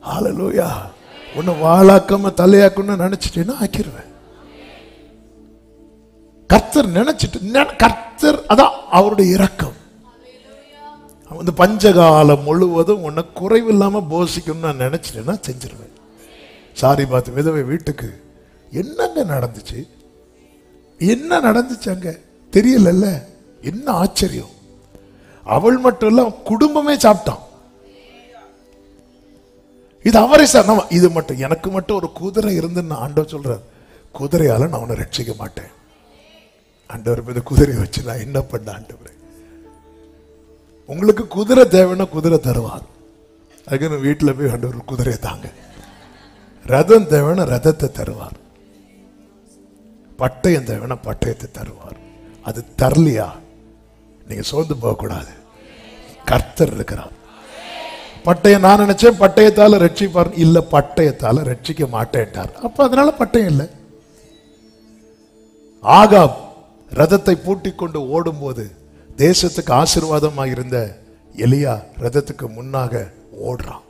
ஹல்லேலூயா. உன்னை வாழாக்காம தலையாக்கணும்னு நினைச்சிட்டேன்னா ஆக்கிடுவேன். கர்த்தர் நினைச்சிட்டு, கர்த்தர் அதான் அவருடைய இரக்கம். அந்த பஞ்சகாலம் முழுவதும் உன்னை குறைவில்லாம போஷிக்கணும்னு நான் நினைச்சிட்டேன்னா செஞ்சிருவேன். சாரி பார்த்து விதவை வீட்டுக்கு என்னங்க நடந்துச்சு? என்ன நடந்துச்சு அங்க தெரியல. என்ன ஆச்சரியம்! அவள் மட்டும் இல்ல, குடும்பமே சாப்பிட்டான். இது அவரை சார். இது மட்டும் எனக்கு மட்டும் ஒரு குதிரை இருந்துன்னு ஆண்டவர் சொல்றார், குதிரையால நான் உன்னை ரட்சிக்க மாட்டேன். ஆண்டவர் மீது குதிரையை வச்சு நான் என்ன பண்ண? ஆண்டவரே, உங்களுக்கு குதிரை தேவைன்னா குதிரை தருவார். அதுக்கு வீட்டில் போய் ஆண்டவர் குதிரையை தாங்க. ரதம் தேவைன்னா ரதத்தை தருவார். பட்டயம் தேவைன்னா பட்டயத்தை தருவார். அது தரலையா நீங்க சோர்ந்து போக கூடாது. கர்த்தர் இருக்கிறார். பட்டயம் நான் நினைச்சேன் பட்டயத்தால ரட்சிப்பார். இல்ல, பட்டயத்தால ரட்சிக்க மாட்டேன்ட்டார். அப்ப அதனால பட்டயம் இல்லை. ஆகாப் ரதத்தை பூட்டிக் கொண்டு ஓடும் போது தேசத்துக்கு ஆசீர்வாதமாக இருந்த எலியா ரதத்துக்கு முன்னாக ஓடுறான்.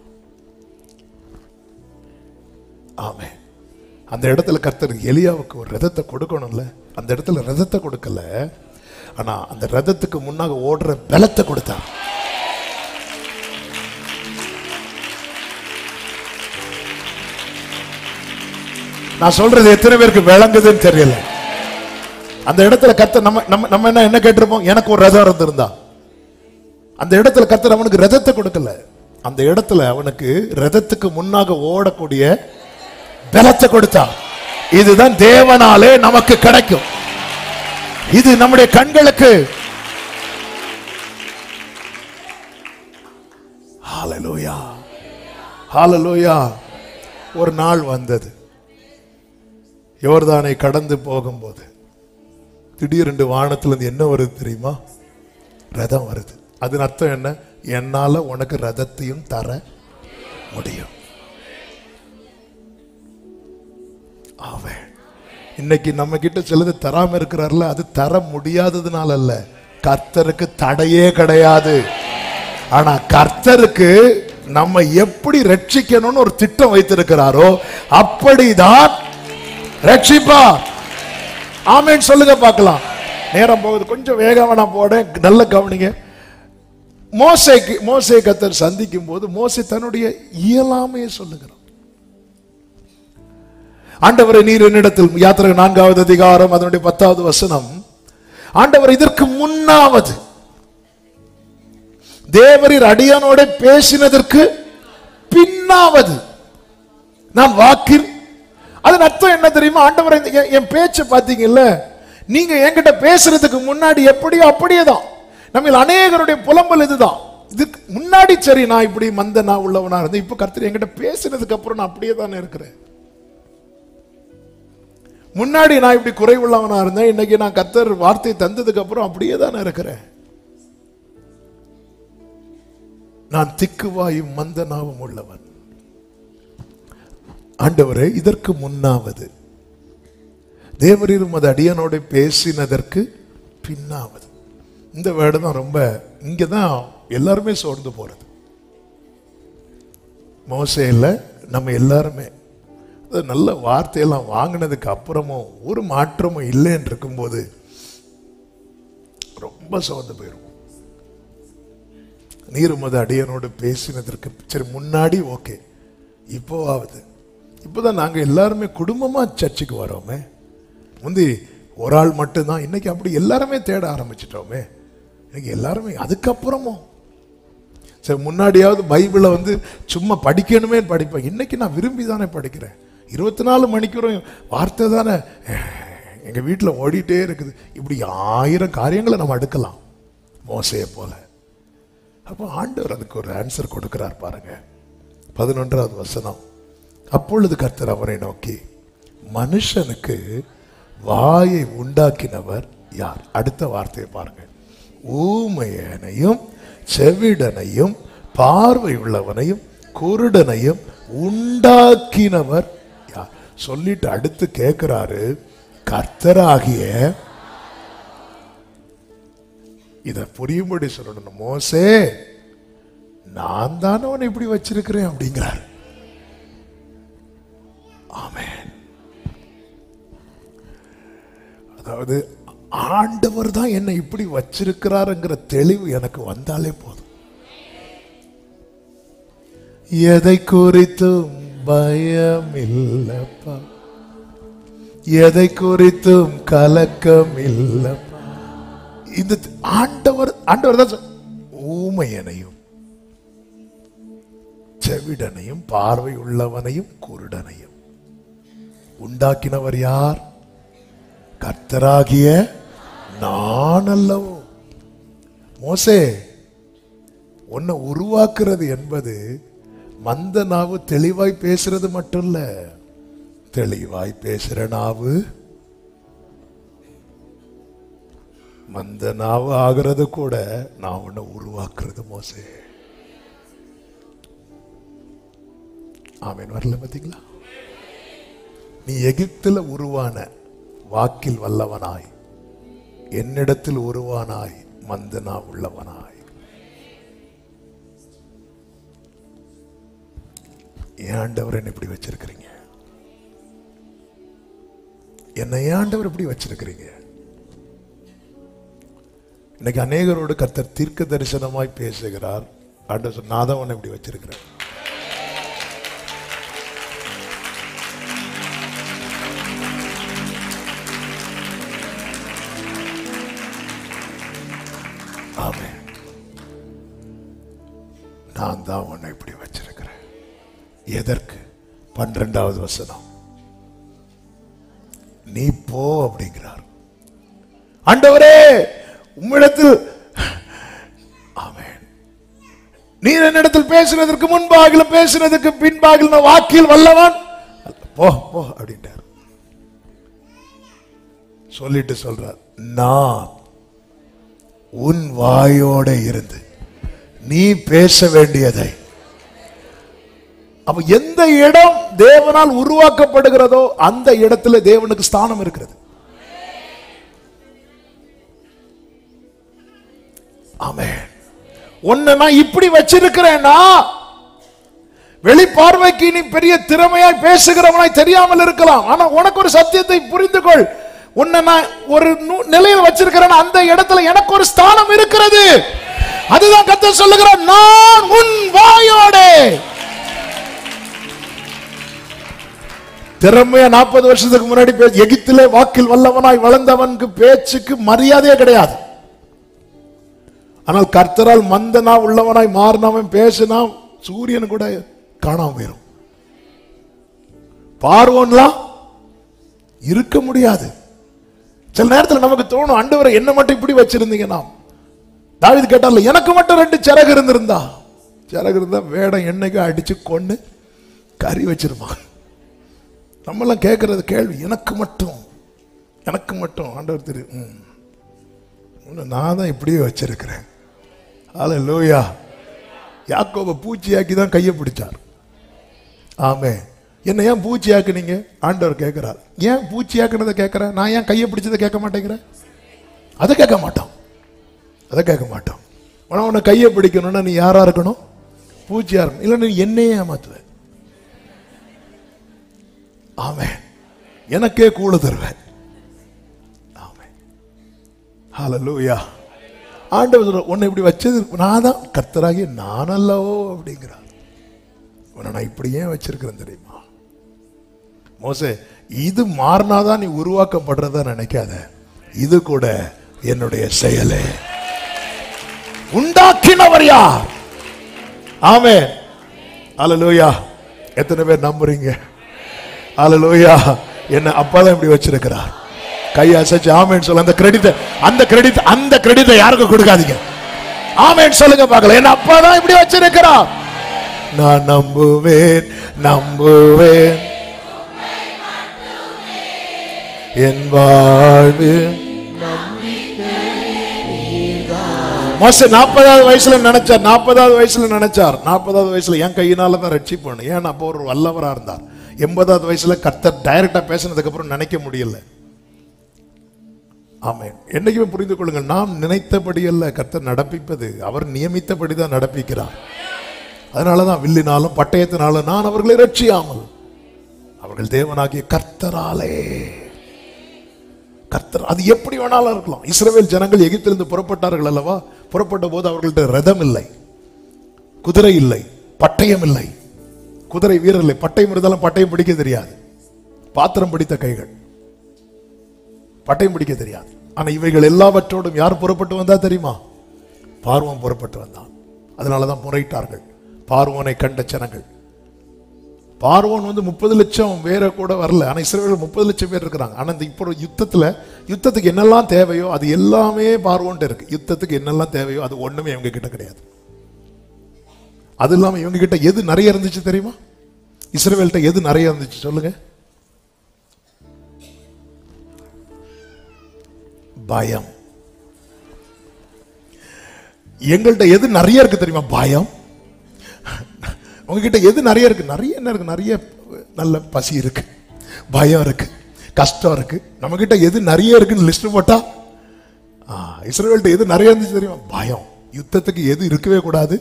ஆமே. அந்த இடத்துல கர்த்தர் எலியாவுக்கு ஒரு ரதத்தை கொடுக்கணும்ல, அந்த இடத்துல ரதத்தை கொடுக்கல, ஆனா அந்த ரதத்துக்கு முன்னாக ஓடுற பலத்தை கொடுத்தார். நான் சொல்றது எத்தனை பேருக்கு விளங்குதுன்னு தெரியல. அந்த இடத்துல கர்த்தர் நம்ம என்ன கேட்டிருப்போம்? எனக்கு ஒரு ரதம் இருந்திருந்தா. அந்த இடத்துல கர்த்தர் அவனுக்கு ரதத்தை கொடுக்கல, அந்த இடத்துல அவனுக்கு ரதத்துக்கு முன்னாக ஓடக்கூடிய பலத்தை கொடுத்தார். இதுதான் தேவனாலே நமக்கு கிடைக்கும். இது நம்முடைய கண்களுக்கு. ஹல்லேலூயா, ஹல்லேலூயா. ஒரு நாள் வந்தது, யோர்தானை கடந்து போகும்போது திடீரென்று வானத்துல இருந்து என்ன வருது தெரியுமா? ரதம் வருது. அதன் அர்த்தம் என்ன? என்னால உனக்கு ரதத்தையும் தர முடியும். அவன் இன்னைக்கு நம்ம கிட்ட சிலது தராம இருக்கிறார்ல, அது தர முடியாததுனால அல்ல, கர்த்தருக்கு தடையே கிடையாது. ஆனா கர்த்தருக்கு நம்ம எப்படி ரட்சிக்கணும்னு ஒரு திட்டம் வைத்திருக்கிறாரோ அப்படிதான் ரட்சிப்பார். ஆமென் சொல்லுங்க பார்க்கலாம். நேரம் போகுது, கொஞ்சம் வேகமா நான் போறேன், நல்ல கவனிங்க. மோசே கர்த்தர் சந்திக்கும் போது மோசே தன்னுடைய இயலாமையை சொல்லுகிறார். ஆண்டவரை நீர் என்னிடத்தில், யாத்திரை 4வது அதிகாரம் அதனுடைய 10வது வசனம், ஆண்டவர் இதற்கு முன்னாவது தேவரீர் அடியானோட பேசினதற்கு பின்னாவது நான் வாக்கில், அதன் அர்த்தம் என்ன தெரியுமா? ஆண்டவர் என் பேச்சை பார்த்தீங்கல்ல, நீங்க என்கிட்ட பேசுறதுக்கு முன்னாடி எப்படியோ அப்படியேதான். நம்ம அநேகருடைய புலம்பல் இதுதான். இதுக்கு முன்னாடி சரி நான் இப்படி மந்தனா உள்ளவனா இருந்தேன், இப்ப கர்த்தர் என்கிட்ட பேசினதுக்கு அப்புறம் நான் அப்படியே தானே இருக்கிறேன். முன்னாடி நான் இப்படி குறைவுள்ளவனா இருந்தேன், இன்னைக்கு நான் கர்த்தர் வார்த்தை தந்ததுக்கு அப்புறம் அப்படியே தானே இருக்கிறேன். நான் திக்குவாயும் மந்தனாவும் உள்ளவன். ஆண்டவரே இதற்கு முன்னாவது தேவரீர் உமது அடியானோட பேசினதற்கு பின்னாவது. இந்த வேர்டு தான் ரொம்ப, இங்கதான் எல்லாருமே சோர்ந்து போறது. மோசேல நம்ம எல்லாருமே நல்ல வார்த்தையெல்லாம் வாங்கினதுக்கு அப்புறமும் ஒரு மாற்றமும் இல்லைன்னு இருக்கும்போது ரொம்ப சோர்ந்து போயிடும். நீர் உமது அடியானோடு பேசினதற்கு சரி முன்னாடி ஓகே, இப்போவாவது, இப்போதான் நாங்க எல்லாருமே குடும்பமா சர்ச்சுக்கு வரோமே. முந்தி ஒரு ஆள் மட்டும்தான், இன்னைக்கு அப்படி எல்லாருமே தேட ஆரம்பிச்சிட்டோமே. இன்னைக்கு எல்லாருமே அதுக்கப்புறமும் சரி முன்னாடியாவது பைபிளை சும்மா படிக்கணுமே படிப்பேன். இன்னைக்கு நான் விரும்பி தானே படிக்கிறேன். 24 மணிக்கூறும் வார்த்தை தானே எங்க வீட்டில் ஓடிட்டே இருக்குது. இப்படி 1000 காரியங்களை நம்ம அடுக்கலாம் மோசையை போல. அப்போ ஆண்டவர் அதுக்கு ஒரு ஆன்சர் கொடுக்கிறார் பாருங்க. 11வது வசனம், அப்பொழுது கர்த்தர் அவரை நோக்கி, மனுஷனுக்கு வாயை உண்டாக்கினவர் யார்? அடுத்த வார்த்தையை பாருங்க, ஊமையனையும் செவிடனையும் பார்வை உள்ளவனையும் குருடனையும் உண்டாக்கினவர் யார்? சொல்லிட்டு அடுத்து கேட்கிறாரு, கர்த்தராகிய, இத புரியும்படி சொல்லணும், மோசே நான் தானே உன்னை இப்படி வச்சிருக்கிறேன் அப்படிங்கிறார். ஆமென். அதாவது ஆண்டவர் தான் என்னை இப்படி வச்சிருக்கிறாருங்கிற தெளிவு எனக்கு வந்தாலே போதும். எதை குறித்தும் பயம் இல்லப்பா, எதை குறித்தும் கலக்கம் இல்லப்பா. இந்த ஆண்டவர் தான் ஊமையனையும் செவிடனையும் பார்வை உள்ளவனையும் குருடனையும் உண்டாக்கினவர் யார்? கர்த்தராகிய நான் அல்லவோ. மோசே, உன்னை உருவாக்குறது என்பது மந்த நாவு தெளிவாய் பேசுறது மட்டும் இல்ல, தெளிவாய் பேசுற நாவு மந்த நாவு ஆகிறது கூட நான் உன்னை உருவாக்குறது மோசே. ஆமென். வரல பாத்தீங்களா? நீ எகிப்தில் உருவான வாக்கில் வல்லவனாய், என்னிடத்தில் உருவானாய் மந்தனா உள்ளவனாய். ஏன் ஆண்டவர் என்ன இப்படி வச்சிருக்கிறீங்க? என்னை ஏன் ஆண்டவர் இப்படி வச்சிருக்கிறீங்க? இன்னைக்கு அநேகரோடு கர்த்தர் தீர்க்க தரிசனமாய் பேசுகிறார். ஆண்டவர் நான் தான் உன்னை இப்படி வச்சிருக்கிறேன். ஆமென். நான் தான் உன்னை இப்படி வச்சிருக்கிறேன். எதற்கு? 12வது வசனம், நீ போ அப்படிங்கிறார். ஆண்டவரே உம்மிடத்தில், ஆமென், நீர் என்னிடத்தில் பேசினதற்கு முன்பாகிலும் பேசினதற்கு பின்பாகிலும் வாக்கில் வல்லவன், போ போ அப்படின்ட்டார். சொல்லிட்டு சொல்றார், நான் உன் வாயோட இருந்து நீ பேச வேண்டியதை. அப்ப எந்த இடம் தேவனால் உருவாக்கப்படுகிறதோ அந்த இடத்துல தேவனுக்கு ஸ்தானம் இருக்கிறது. ஆமென். உன்னை நான் இப்படி வச்சிருக்கிறேன்னா வெளி பார்வைக்கு நீ பெரிய திறமையாய் பேசுகிறவனாய் தெரியாமல் இருக்கலாம். ஆனா உனக்கு ஒரு சத்தியத்தை புரிந்து கொள். உன்னை நான் ஒரு நிலையில் வச்சிருக்கிறேன், அந்த இடத்துல எனக்கு ஒரு ஸ்தானம் இருக்கிறது. அதுதான் கர்த்தர் சொல்லுகிறார், நான் உன் வாயோட. திறமையா 40 வருஷத்துக்கு முன்னாடி எகிப்திலே வாக்கில் வல்லவனாய் வளர்ந்தவனுக்கு பேச்சுக்கு மரியாதையே கிடையாது. ஆனால் கர்த்தரால் மந்தனா உள்ளவனாய் மாறினவன் பேசினா சூரியன் கூட காணாம போயிரும். பார்வோன்லாம் இருக்க முடியாது. சில நேரத்தில் நமக்கு தோணும், ஆண்டவரே என்ன மட்டும் இப்படி வச்சிருந்தீங்க. நாம் தாவீது கேட்டார்ல, எனக்கு மட்டும் 2 சிறகு இருந்திருந்தா, சிறகு இருந்தா வேடம் என்னைக்கு அடிச்சு கொண்டு கறி வச்சிருப்பான். நம்மெல்லாம் கேட்கறது கேள்வி, எனக்கு மட்டும் ஆண்டவர் தெரியும். நான் தான் இப்படியே வச்சிருக்கிறேன். ஹல்லேலூயா. யாக்கோபை பூச்சியாக்கி தான் கையை பிடிச்சார். ஆமே. என்ன ஏன் பூச்சியாக்குனீங்க ஆண்டவர் கேட்கிறார். ஏன் பூச்சியாக்குனதை கேட்கிறேன், நான் ஏன் கையை பிடிச்சதை கேட்க மாட்டேங்கிறேன்? அதை கேட்க மாட்டோம். உன்னை கையை பிடிக்கணும்னா நீ யாரா இருக்கணும்? பூச்சியா இருக்கணும். இல்லை நீ என்னையே ஏமாத்துவ. ஆமே. எனக்கே கூட தருவேன். ஆமே. ஹல்லேலூயா. ஆண்டவர் உன்னை இப்படி வச்சது நான் தான், கர்த்தராகிய நான் அல்லவோ அப்படிங்கிறார். உன்னை நான் இப்படி ஏன் வச்சிருக்கிறேன் தெரியுமா? மோசே, இது மாறினாதான் நீ உருவாக்கப்படுறதா நினைக்காத, இது கூட என்னுடைய செயலே. உண்டாக்கினவர் யார்? ஆமென். ஹல்லேலூயா. எத்தனை பேர் நம்புறீங்க? ஹல்லேலூயா. என்ன அப்பாதான் இப்படி வச்சிருக்கிறார். கையை அசைச்சு ஆமென் சொல்ல. அந்த கிரெடிட்டை யாருக்கும் கொடுக்காதீங்க. ஆமென் சொல்லுங்க பார்க்கலாம். என்ன அப்பாதான் இப்படி வச்சிருக்கிறார். நான் நம்புவேன் என் வாழ்வு. மோசே 40வது வயசுல நினைச்சார். 40வது வயசுல என் கையினால தான் ரட்சிப்பேன். ஏன் அப்போ ஒரு வல்லவரா இருந்தார். 80வது வயசுல கர்த்தர் டைரக்டா பேசினதுக்கு அப்புறம் நினைக்க முடியல. ஆமென். என்னைக்குமே புரிந்து கொள்ளுங்கள், நாம் நினைத்தபடி அல்ல கர்த்தர் நடப்பிப்பது, அவர் நியமித்தபடி தான் நடப்பிக்கிறார். அதனாலதான் வில்லினாலும் பட்டயத்தினாலும் நான் அவர்களை ரட்சியாமல், அவர்கள் தேவனாகிய கர்த்தராலே. கர்த்தர் அது எப்படி வேணாலும் இருக்கலாம். இஸ்ரவேல் ஜனங்கள் எகிப்திலிருந்து புறப்பட்டார்கள் அல்லவா? புறப்பட்ட போது அவர்கள்ட்ட ரதம் இல்லை, குதிரை இல்லை, பட்டயம் இல்லை. குதிரை வீரர் இல்லை. பட்டயம் இருந்தாலும் பட்டயம் பிடிக்க தெரியாது. பாத்திரம் பிடித்த கைகள், பட்டயம் பிடிக்க தெரியாது. ஆனா இவைகள் எல்லாவற்றோடும் யார் புறப்பட்டு வந்தா தெரியுமா? பார்வோன் புறப்பட்டு வந்தான். அதனாலதான் முறையிட்டார்கள் பார்வோனை கண்ட ஜனங்கள். பார்வோன் 30 லட்சம் பேரை கூட வரல. ஆனா இஸ்ரவேல் 30 லட்சம் பேர் இருக்கிறாங்க. ஆனா இந்த இப்போ யுத்தத்துக்கு என்னெல்லாம் தேவையோ அது எல்லாமே பார்வோன்ட்டு இருக்கு. யுத்தத்துக்கு என்னெல்லாம் தேவையோ அது ஒண்ணுமே இவங்க கிட்ட கிடையாது. அது இல்லாம இவங்க கிட்ட எது நிறைய இருந்துச்சு தெரியுமா? இஸ்ரவேல்கிட்ட எது நிறைய இருந்துச்சு சொல்லுங்க? பயம். எங்கள்கிட்ட எது நிறைய இருக்கு தெரியுமா? பயம். உங்ககிட்ட எது நிறைய இருக்கு? என்ன இருக்கு? நிறைய நல்ல பசி இருக்கு, பயம் இருக்கு, கஷ்டம் இருக்கு. நம்ம கிட்ட எது நிறைய இருக்குன்னு லிஸ்ட் போட்டா, இஸ்ரவேல்கிட்ட எது நிறைய இருந்துச்சு தெரியுமா? பயம். யுத்தத்துக்கு எது இருக்கவே கூடாது?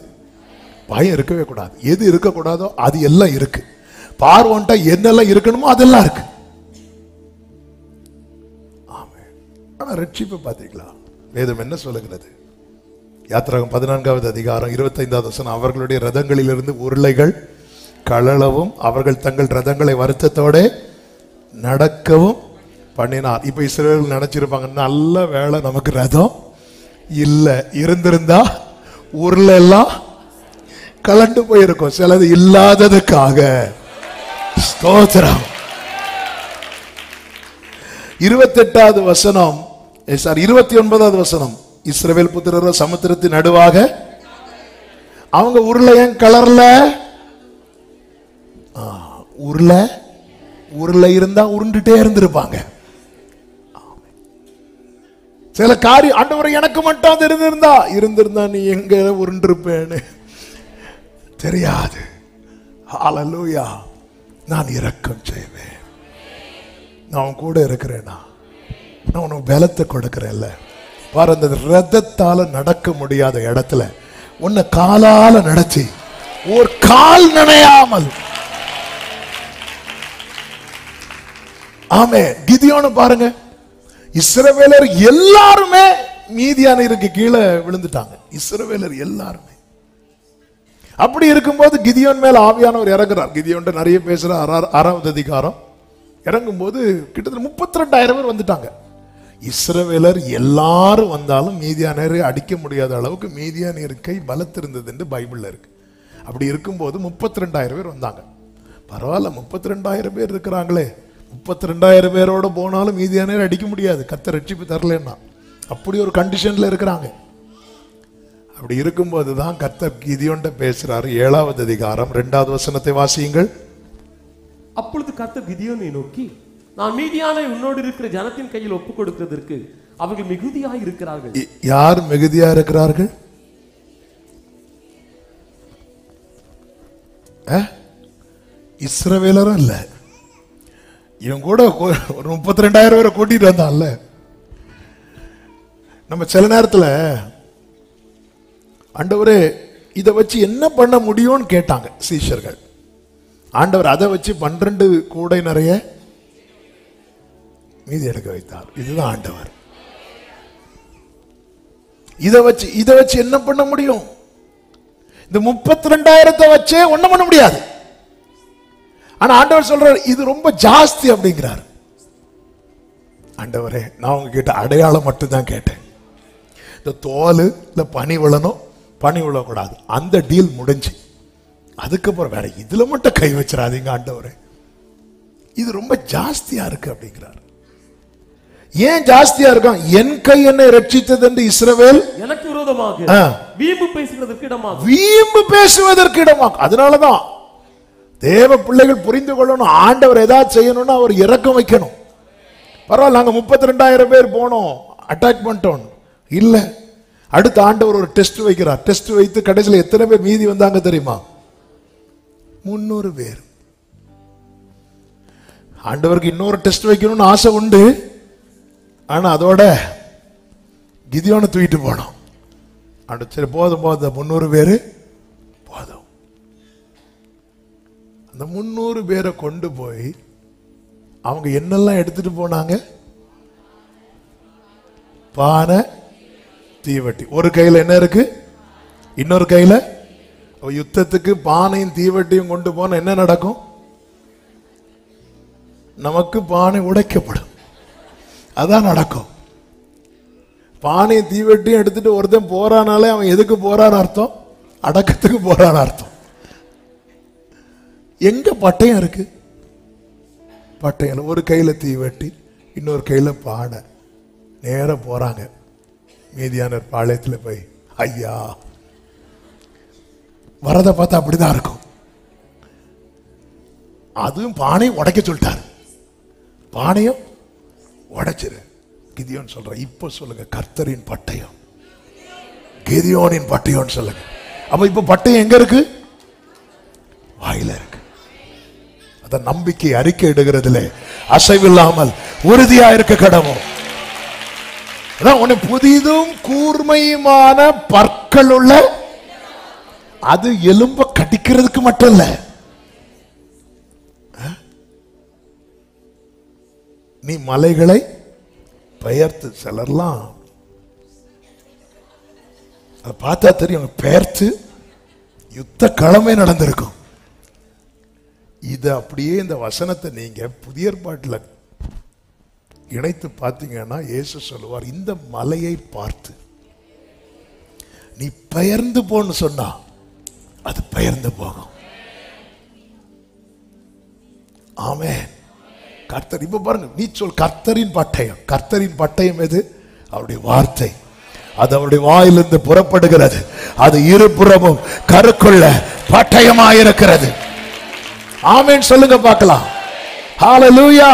பயம் இருக்கவே கூடாது. எது இருக்கக்கூடாதோ அது எல்லாம் இருக்கு. பார்வோன்ட்ட என்னெல்லாம் இருக்கணுமோ அதெல்லாம் இருக்கு. ஆமென். ஆனா ரட்சிப்பு பாத்தீங்களா? வேதம் என்ன சொல்லுகிறது? யாத்திராகம் 14வது அதிகாரம் 25வது வசனம், அவர்களுடைய ரதங்களிலிருந்து உருளைகள் கழலவும் அவர்கள் தங்கள் ரதங்களை வருத்தத்தோட நடக்கவும் பண்ணினார். இப்ப இஸ்ரவேல் நினைச்சிருப்பாங்க, நல்ல வேளை நமக்கு ரதம் இல்ல, இருந்திருந்தா உருளை எல்லாம் கலண்டு போயிருக்கும். சிலது இல்லாததுக்காக ஸ்தோத்திரம். 28வது வசனம், 29வது வசனம், இஸ்ரவேல் புத்திரர் சமுத்திரத்தின் நடுவாக அவங்க உருளையன் கலர்ல, உருளை இருந்தா உருண்டுட்டே இருந்திருப்பாங்க. சில காரியம் ஆண்டவரை எனக்கு மட்டும் அது இருந்திருந்தா நீ எங்க உருண்டிருப்பேன்னு தெரியாது. ஹல்லேலூயா. நான் இரக்கம் செய்வேன். நான் கூட இருக்கிறேனா, நான் உனக்கு பலத்தை கொடுக்கிறேன்ல. பாரு, அந்த ரதத்தால நடக்க முடியாத இடத்துல உன்னை காலால நடத்தி ஒரு கால் நனையாமல். ஆமே. கிதியோன்னு பாருங்க, இஸ்ரவேலர் எல்லாருமே மீதியானருக்கு கீழே விழுந்துட்டாங்க. இஸ்ரவேலர் எல்லாருமே. அப்படி இருக்கும்போது கிதியோன் மேல ஆவியானவர் இறங்குறார். கிதியோன் நிறைய பேசுறார். 6வது அதிகாரம் இறங்கும் போது கிட்டத்தட்ட 32,000 பேர் வந்துட்டாங்க. இஸ்ரவேலர் எல்லாரும் வந்தாலும் மீதியானரை அடிக்க முடியாத அளவுக்கு மீதியானியர் கை பலத்திருந்தது என்று பைபிள்ல இருக்கு. அப்படி இருக்கும்போது 32,000 பேர் வந்தாங்க. பரவாயில்ல, 32,000 பேர் இருக்கிறாங்களே, 32,000 பேரோட போனாலும் மீதியானரை அடிக்க முடியாது, கர்த்தர் ரட்சிப்பு தரலன்னா. அப்படி ஒரு கண்டிஷன்ல இருக்கிறாங்க. அப்படி இருக்கும்போது தான் கர்த்தர் கிதியோன்ட்ட பேசுறாரு. 7வது அதிகாரம் 2வது வசனத்தை வாசியுங்கள். அப்பொழுது கர்த்தர் கிதியோனை நோக்கி, நான் மீதியானை உன்னோடு இருக்கிற ஜனத்தின் கையில் ஒப்புக் கொடுக்கிறதற்கு அவர்கள் மிகுதியாய் இருக்கிறார்கள். யார் மிகுதியா இருக்கிறார்கள்? இஸ்ரவேலரும் இல்ல, இவன் கூட ஒரு 32,000 பேரை கூட்டிட்டு வந்தான்ல. நம்ம சில நேரத்துல ஆண்டவரே இதை வச்சு என்ன பண்ண முடியும்னு கேட்டாங்க சீஷர்கள். ஆண்டவர் அதை வச்சு 12 கூடை நிறைய மீதி எடுக்க வைத்தார். இதுதான் ஆண்டவர். இதை வச்சு என்ன பண்ண முடியும்? இந்த 32,000 வச்சே ஒண்ணும் பண்ண முடியாது. ஆனா ஆண்டவர் சொல்றாரு, இது ரொம்ப ஜாஸ்தி அப்படிங்கிறார். ஆண்டவரே, நான் உங்ககிட்ட அடையாளம் மட்டும் தான் கேட்டேன். இந்த தோல் இல்ல பனி விழணும், பனி விழக்கூடாது, அந்த டீல் முடிஞ்சு. அதுக்கப்புறம் வேற இதுல மட்டும் கை வச்சிடாதீங்க ஆண்டவரே, இது ரொம்ப ஜாஸ்தியா இருக்கு அப்படிங்கிறார். ஏன் ஜாஸ்தியா இருக்கும்? என் கை என்னை ரட்சித்தது என்று இஸ்ரவேல் எனக்கு விரோதமாக வீம்பு பேசுவதற்கு இடமாக. அதனாலதான் தேவ பிள்ளைகள் புரிந்து கொள்ளணும், ஆண்டவர் ஏதாவது செய்யணும்னா அவர் இறக்கம் வைக்கணும். பரவாயில்ல, நாங்க 32,000 பேர் போனோம், அட்டாக் பண்ணிட்டோம் இல்ல. அடுத்த ஆண்டவர் ஒரு டெஸ்ட் வைக்கிறார். டெஸ்ட் வைத்து கடைசியில் எத்தனை பேர் மீதி வந்தாங்க தெரியுமா? 300 பேர். ஆண்டவருக்கு இன்னொரு டெஸ்ட் வைக்கணும்னு ஆசை உண்டு. ஆனா அதோட கிதியோனை தூக்கிட்டு போனோம். சரி போதும் 300 பேரு போதும். அந்த 300 பேரை கொண்டு போய் அவங்க என்னெல்லாம் எடுத்துட்டு போனாங்க? பானை, தீவட்டி. ஒரு கையில என்ன இருக்கு, இன்னொரு கையில. யுத்தத்துக்கு பானையும் தீவட்டியும் கொண்டு போன என்ன நடக்கும்? நமக்கு பானை உடைக்கப்படும். அதான் நடக்கும். பானையும் தீவட்டியும் எடுத்துட்டு ஒருத்தன் போறானாலே அவன் எதுக்கு போறான்னு அர்த்தம்? அடக்கத்துக்கு போறான்னு அர்த்தம். எங்க பட்டயம் இருக்கு? பட்டயம் ஒரு கையில தீவட்டி, இன்னொரு கையில பானை. நேரம் போறாங்க மீதியானர் பாளையத்தில் போய். ஐயா, வரத பார்த்தா அப்படிதான் இருக்கும். அதுவும் பானையும் உடைக்க சொல்லிட்டாரு. பானையும் உடைச்சிரு. கிதியோன் சொல்ற, இப்ப சொல்லுங்க, கர்த்தரின் பட்டயம், கிதியோனின் பட்டயம் சொல்லுங்க. அப்ப இப்ப பட்டயம் எங்க இருக்கு? வாயில இருக்கு. அத நம்பிக்கை அறிக்கை இடுகிறதுல அசைவில்லாமல் உறுதியா இருக்க கடவும். உன்னை புதிதும் கூர்மையுமான பற்கள் உள்ள, அது எலும்ப கடிக்கிறதுக்கு மட்டும் இல்ல, நீ மலைகளை பெயர்த்து. சிலர்லாம் அதை பார்த்தா தெரியும், பெயர்த்து யுத்த களமே நடந்திருக்கும். இது அப்படியே இந்த வசனத்தை நீங்க புதிய ஏற்பாட்டில் இணைத்து பார்த்தீங்கன்னா இயேசு சொல்லுவார், இந்த மலையை பார்த்து நீ பெயர்ந்து போன்னு சொன்னா அது பெயர்ந்து போகும். ஆமென். கர்த்தர். இப்ப பாருங்க, நீ சொல் கர்த்தரின் பட்டயம். கர்த்தரின் பட்டயம் எது? அவருடைய வார்த்தை. அது அவருடைய வாயிலிருந்து புறப்படுகிறது. அது இருபுறமும் கருக்குள்ள பட்டயமாயிருக்கிறது. ஆமென் சொல்லுங்க பார்க்கலாம். ஹல்லேலூயா.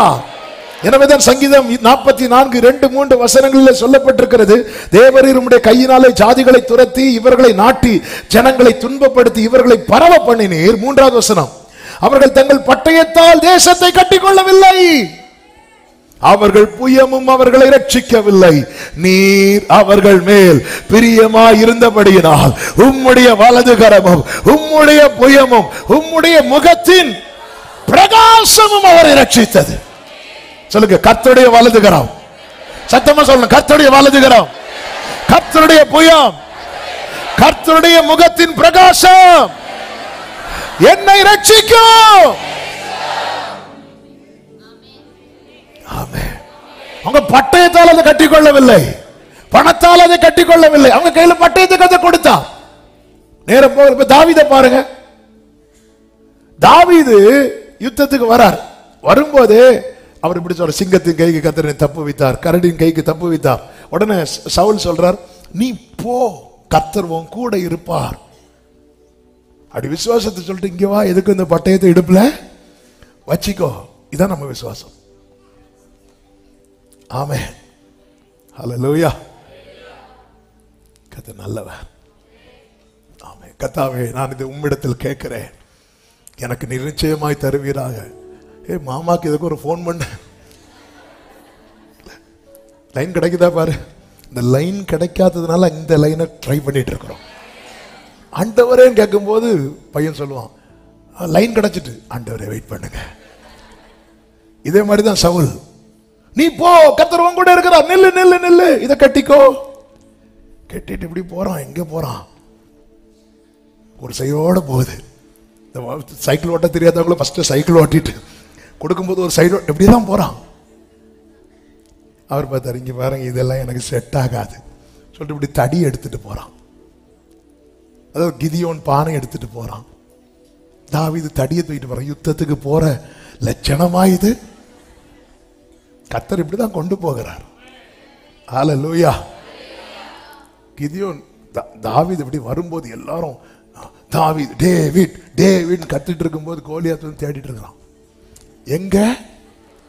எனவேதான் சங்கீதம் 44:2-3 சொல்லப்பட்டிருக்கிறது, தேவரீர் உம்முடைய கையினாலே ஜாதிகளை துரத்தி இவர்களை நாட்டி ஜனங்களை துன்பப்படுத்தி இவர்களை பரவ பண்ணினீர். 3வது வசனம், அவர்கள் தங்கள் பட்டயத்தால் தேசத்தை கட்டிக்கொள்ளவில்லை, அவர்கள் புயமும் அவர்களை ரட்சிக்கவில்லை. நீர் அவர்கள் மேல் பிரியமாய் இருந்தபடியினால் உம்முடைய வலது கரமும் உம்முடைய புயமும் உம்முடைய முகத்தின் பிரகாசமும் அவரை ரட்சித்தது. சொல்லுங்க, கர்த்தருடைய வலது கரம். சத்தமா சொல்லணும், கர்த்தருடைய வலது கரம், கர்த்தருடைய புயம், கர்த்தருடைய முகத்தின் பிரகாசம் என்னை ரட்சிக்கும். ஆமென். அவங்க பட்டயத்தால் அதை கட்டிக்கொள்ளவில்லை, பணத்தால் அதை கட்டிக்கொள்ளவில்லை, அவங்க கையில பட்டயத்தை கதை கொடுத்தா நேரம் போக. இப்ப தாவீதை பாருங்க, தாவீது யுத்தத்துக்கு வரார். வரும்போது அவர் இப்படி சொல்ற, சிங்கத்தின் கைக்கு கர்த்தர் தப்பு வைத்தார், கரடியின் கைக்கு தப்பு வைத்தார். உடனே சவுல் சொல்றார், நீ போ, கர்த்தர் உன் கூட இருப்பார். அப்படி விசுவாசத்தை சொல்லிட்டு இங்க வா, எதுக்கு இந்த பட்டயத்தை இடுப்புல வச்சிக்கோ. இதான் நம்ம விசுவாசம். ஆமென், ஹல்லேலூயா. கர்த்தர் நல்லவர். ஆமென். கர்த்தாவே, நான் இது உம்மிடத்தில் கேட்கிறேன், எனக்கு நிச்சயமாய் தருவீராக. மாமாக்கு இதுக்கு ஒரு போன் பண்ண, லைன் கிடைக்குதா பாரு. இந்த லைன் கிடைக்காததுனால இந்த லைனை ட்ரை பண்ணிட்டு இருக்கிறோம். ஆண்டவரே கேட்கும் போது பையன் சொல்லுவான், லைன் கிடைச்சிட்டு, ஆண்டவரே வெயிட் பண்ணுங்க. இதே மாதிரிதான் சவுல், நீ போ, கர்த்தர் உன் கூட இருக்கிறார், நில்லு நில்லு நில்லு, இதை கட்டிக்கோ. கட்டிட்டு இப்படி போறான். எங்க போறான்? ஒரு சைடோட போகுது. சைக்கிள் ஓட்ட தெரியாதவங்கள ஃபர்ஸ்ட் சைக்கிள் ஓட்டிட்டு கொடுக்கும்போது ஒரு சைடு எப்படிதான் போறான். அவர் பார்த்தாரு, இங்க பாருங்க, இதெல்லாம் எனக்கு செட் ஆகாது சொல்லிட்டு இப்படி தடி எடுத்துட்டு போறான். அதாவது கிதியோன் பானை எடுத்துட்டு போறான். தாவீது தடியை தூக்கிட்டு போறான். யுத்தத்துக்கு போற லட்சணமா இது? கர்த்தர் இப்படிதான் கொண்டு போகிறார். ஹல்லேலூயா. கிதியோன் தாவீது இப்படி வரும்போது எல்லாரும் தாவீது டேவிட் டேவிட் கத்திட்டு இருக்கும்போது கோலியாத் வந்து தேடிட்டு இருக்கிறான். எங்க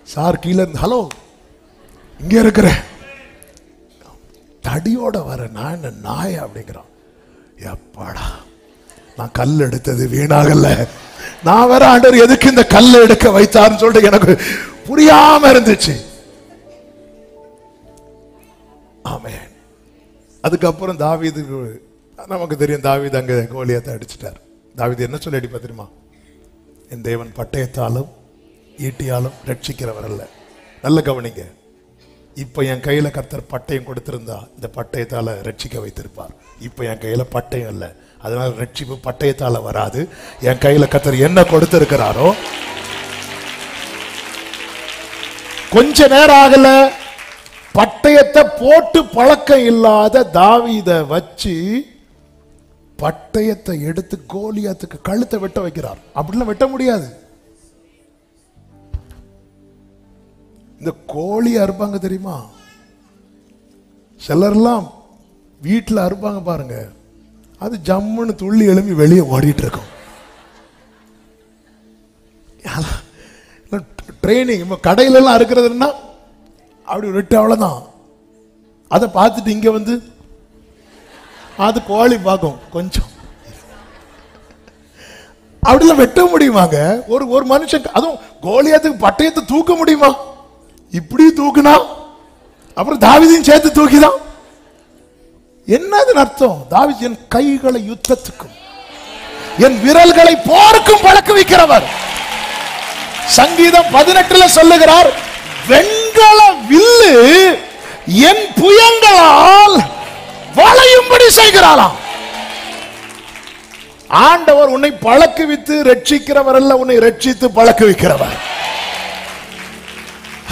சார் கீழே இருந்து, ஹலோ இங்க இருக்கிற, தடியோட வர நான் என்ன நாய அப்படிங்கிறான். எப்பாடா, நான் கல் எடுத்தது வீணாகல, நான் வேற ஆண்டவர் எதுக்கு இந்த கல்லை எடுக்க வைத்தார்னு சொல்லிட்டு எனக்கு புரியாம இருந்துச்சு. ஆமென். அதுக்கப்புறம் தாவீதுக்கு நமக்கு தெரியும், தாவீது அங்க கோலியாத்தை அடிச்சிட்டார். தாவீது என்ன சொல்லி அடிப்பா தெரியுமா? என் தேவன் பட்டயத்தாலும் ஈட்டியாலும் ரட்சிக்கிறவர் அல்ல. நல்ல கவனிங்க, இப்ப என் கையில கர்த்தர் பட்டயம் கொடுத்திருந்தா இந்த பட்டயத்தால ரட்சிக்க வைத்திருப்பார். இப்ப என் கையில பட்டயம் இல்ல, அதனால ரட்சிப்பு பட்டயத்தால வராது. என் கையில கர்த்தர் என்ன கொடுத்திருக்கிறாரோ, கொஞ்ச நேரம் ஆகல, பட்டயத்தை போட்டு பழக்கம் இல்லாத தாவீதை வச்சு பட்டயத்தை எடுத்து கோலியாத்துக்கு கழுத்தை வெட்ட வைக்கிறார். அப்படிலாம் வெட்ட முடியாது. இந்த கோழி அறுப்பாங்க தெரியுமா? சிலர்லாம் வீட்டில் அறுப்பாங்க பாருங்க, அது ஜம்முன்னு துள்ளி எழும்பி வெளியே ஓடிட்டு இருக்கும். ட்ரைனிங். கடையில எல்லாம் அறுக்கிறதுன்னா அப்படி விட்டு அவ்வளவுதான். அதை பார்த்துட்டு இங்க வந்து அது கோழி பார்க்கும் கொஞ்சம். அப்படிலாம் வெட்ட முடியுமாங்க? ஒரு மனுஷன், அதுவும் கோலியாத்துக்கு பட்டயத்தை தூக்க முடியுமா? இப்படி தூக்குனா அப்புறம் தாவீதையும் சேர்த்து தூக்கிதான். என்னது அர்த்தம்? தாவீது என் கைகளை யுத்தத்துக்கும் என் விரல்களை போருக்கும் பழக்க வைக்கிறவர். சங்கீதம் 18 சொல்லுகிறார், வெண்கல வில்லு என் புயங்களால் வளையும்படி செய்கிறாராம். ஆண்டவர் உன்னை பழக்குவித்து ரட்சிக்கிறவர் அல்ல, உன்னை ரட்சித்து பழக்குவிக்கிறவர்.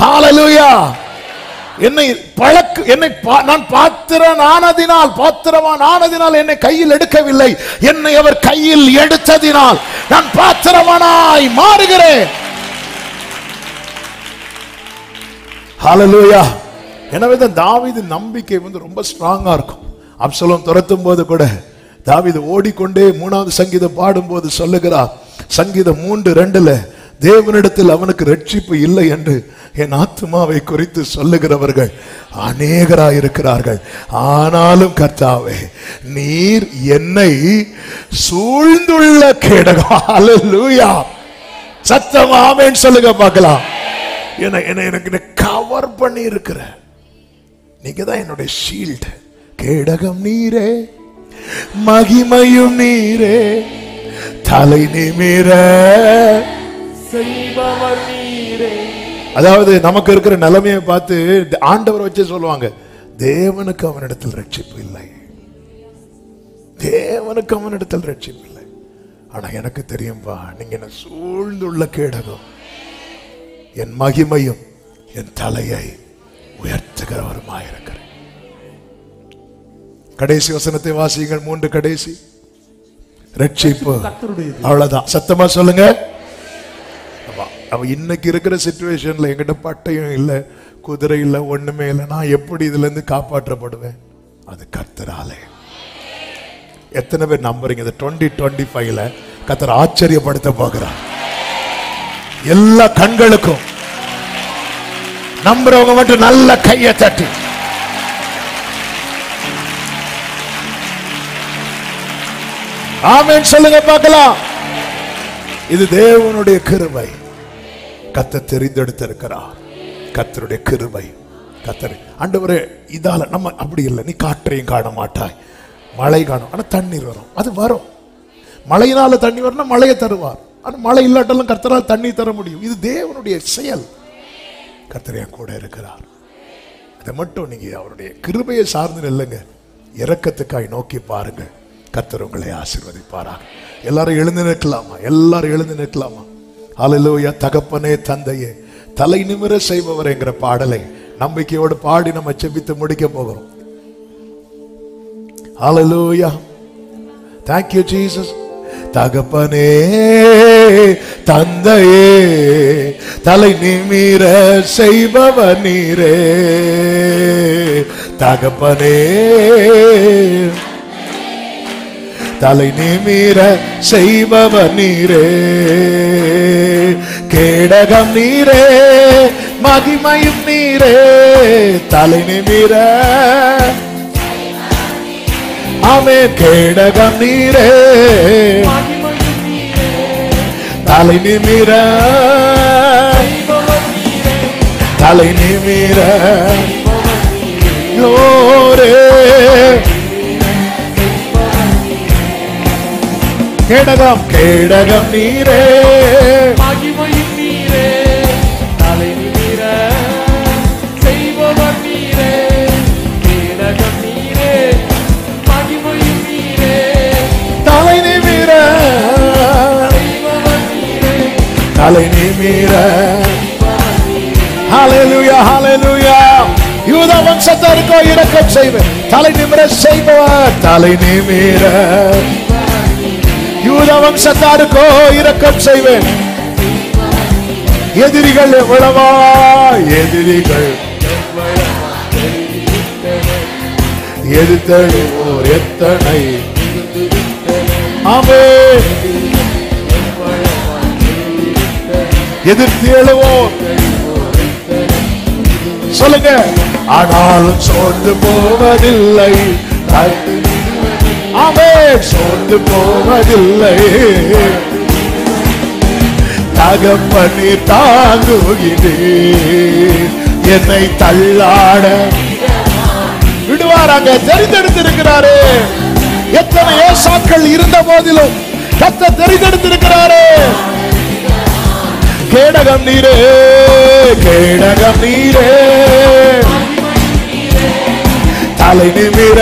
ஹல்லேலூயா. என்னை நான் பாத்திரவான் ஆனதினால் என்னை கையில் எடுக்கவில்லை, என்னை அவர் கையில் எடுத்ததினால் நான் பாத்திரவானாய் மாறுகிறேன். ஹல்லேலூயா. எனவே தான் தாவீது நம்பிக்கை ரொம்ப ஸ்ட்ராங்கா இருக்கும். அப்சலோம் துரத்தும் போது கூட தாவீது ஓடிக்கொண்டே 3வது சங்கீதம் பாடும்போது சொல்லுகிறார், சங்கீதம் 3:2 தேவனிடத்தில் அவனுக்கு ரட்சிப்பு இல்லை என்று என் ஆத்துமாவை குறித்து சொல்லுகிறவர்கள் அநேகராயிருக்கிறார்கள். ஆனாலும் கர்த்தாவே, நீர் என்னை சூழ்ந்துள்ள கேடகம். அல்லேலூயா. சத்தம் ஆமென் சொல்லுங்க பார்க்கலாம். எனக்கு கவர் பண்ணி இருக்கிற நீங்க தான் என்னுடைய ஷீல்டு. கேடகம் நீரே, மகிமையும் நீரே, தலை நிமிர செய்பவர் நீரே. அதாவது நமக்கு இருக்கிற நிலைமையை பார்த்து ஆண்டவர் வச்சு சொல்லுவாங்க, தேவனுக்கு அவனிடத்தில் ரட்சிப்பு இல்லை, தேவனுக்கு அவனிடத்தில் ரட்சிப்பு இல்லை. ஆனா எனக்கு தெரியும்பா, நீங்க என்ன சூழ்ந்துள்ள கேடகம், என் மகிமையும் என் தலையை உயர்த்துகிறவருமாயிருக்கிறேன். கடைசி வசனத்தை வாசியுங்கள். 3 கடைசி. ரட்சிப்பு அவ்வளவுதான். சத்தமா சொல்லுங்க. அவ இன்னைக்கு இருக்கிற சிச்சுவேஷன்ல எங்கிட்ட பட்டயம் இல்ல, குதிரை இல்ல, ஒண்ணுமே இல்லை. நான் எப்படி இதுல இருந்து காப்பாற்றப்படுவேன்? அது கர்த்தராலே. எத்தனை பேர் நம்புறீங்க? இந்த 2025ல கர்த்தர் ஆச்சரியப்படுத்த போகிறார் எல்லா கண்களுக்கும். நம்புறவங்க மட்டும் நல்ல கையை தட்டி ஆமென் சொல்லுங்க பார்க்கலாம். இது தேவனுடைய கிருபை. கர்த்தர் தெரிந்தெடுத்திருக்கிறார். கர்த்தருடைய கிருபை. கர்த்தர் ஆண்டவரே, இதால நம்ம அப்படி இல்லை. நீ காற்றையும் காண மாட்டாய், மழை காணும், ஆனா தண்ணீர் வரும். அது வரும். மழையினால தண்ணி வரணும், மழையை தருவார். ஆனா மழை இல்லாட்டாலும் கர்த்தரால் தண்ணி தர முடியும். இது தேவனுடைய செயல். கர்த்தர் என் கூட இருக்கிறார். அதை மட்டும் நீங்க அவருடைய கிருபையை சார்ந்து இல்லைங்க, இரக்கத்துக்காய் நோக்கி பாருங்க. கர்த்தர் உங்களை ஆசீர்வதிப்பாராக. எல்லாரும் எழுந்து நிற்கலாமா? எல்லாரும் எழுந்து நிற்கலாமா? ஹல்லேலூயா. தகப்பனே, தந்தையே, தலை நிமிர செய்பவர் என்கிற பாடலை நம்பிக்கையோடு பாடி நம்ம செபித்து முடிக்க போகிறோம். ஹல்லேலூயா. Thank you Jesus. தகப்பனே, தந்தையே, தலை நிமிர செய்பவர் நீரே. தகப்பனே, தலை நிமிர செய்பவர் நீரே. கேடகம் நீரே, மகிமையும் நீரே, தலை நிமிர. ஆமென். கேடகம் நீரே, தலை நிமிர, தலை நிமிர. லோரே கேடகம், கேடகம் நீரே, மகிமையும் நீரே, தலை நிமிர செய்பவர் நீரே. கேடகம் நீரே, மகிமையும் நீரே, தலை நிமிர செய்பவர் நீரே, தலை நிமிர. ஹல்லேலூயா, ஹல்லேலூயா. யூதா வம்சத்தாருக்கோ இரக்கம் செய்வேன், தலை நிமிர செய்பவர். தலை நிமிர. யூதா வம்சத்தாருக்கோ இரக்கம் செய்வேன். எதிரிகள் எவ்வளவா, எதிரிகள் எதிர்த்தெழுவோர் எத்தனை. ஆமென். எதிர்த்து எழுவோம் சொல்லுங்க. ஆனாலும் சோர்ந்து போவதில்லை. ஆமென். சோர்ந்து போவதில்லை. தகப்பனே, தாங்குகிறேன். என்னை தள்ளாட விடுவாராங்க. தெரிந்தெடுத்திருக்கிறாரே. எத்தனை ஏசாக்கள் இருந்த போதிலும் கர்த்தர் தெரிந்தெடுத்திருக்கிறாரே. கேடகம் நீரே, கேடகம் நீரே, தலை நிமிர.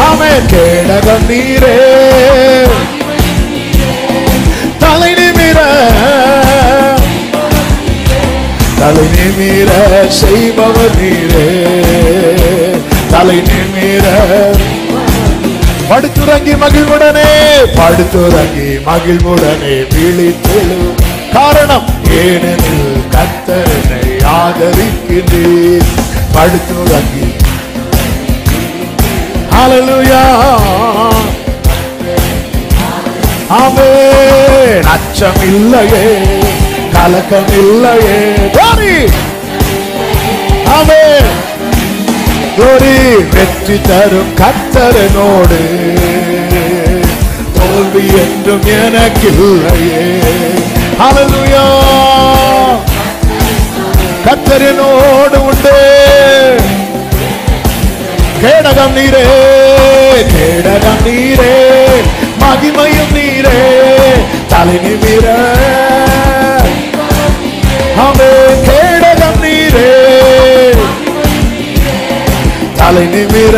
ஆமென். கேடகம் நீரே, தலை நிமிர, தலை நிமிர செய்பவர் நீரே. தலை நிமிர. படுத்துறங்கி மகிழ்வுடனே, படுத்துறங்கி மகிழ்வுடனே விழித்தெழு. காரணம் ஏனெனில் கர்த்தர் என்னை ஆதரிக்கின்றேன். படுத்துறங்கி. ஹல்லேலூயா. ஆமென். அச்சம் இல்லையே, கலக்கம் இல்லையே. ஆமென். வெற்றி தரும் கர்த்தரனோடு தோல்வி என்றும் எனக்கில்லையே. ஹல்லேலூயா. கர்த்தரனோடு உண்டு. கேடகம் நீரே, கேடகம் நீரே, மகிமையும் நீரே, தலை நிமிர. ஆமென். கேடகம் நீரே, தலை நிமிர,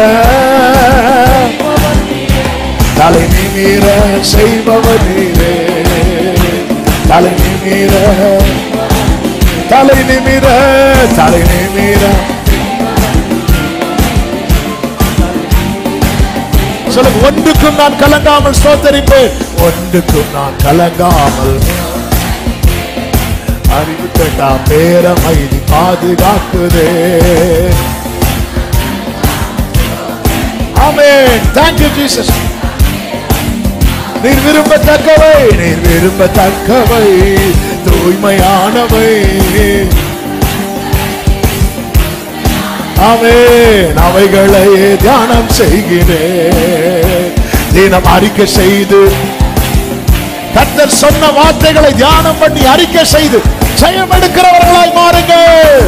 தலை நிமிர செய்பவர் நீரே. தலை நிமிர, தலை நிமிர, தலை நிமிர. சொல்லுங்க, ஒன்றுக்கும் நான் கலங்காமல் ஸ்தோத்தரிப்பேன். ஒன்றுக்கும் நான் கலங்காமல். அறிவு கேட்டா பேரமைதி பாதுகாக்குதே. ஆமென். Thank you Jesus. நீர் விரும்பத்தக்கவை, நீர் விரும்பத்தக்கவை, தூய்மையானவை. ஆமென். அவைகளை தியானம் செய்கிறேன். தினம் அறிக்கை செய்து, கர்த்தர் சொன்ன வார்த்தைகளை தியானம் பண்ணி அறிக்கை செய்து ஜெயம் எடுக்கிறவர்களாய் மாறுங்கள்.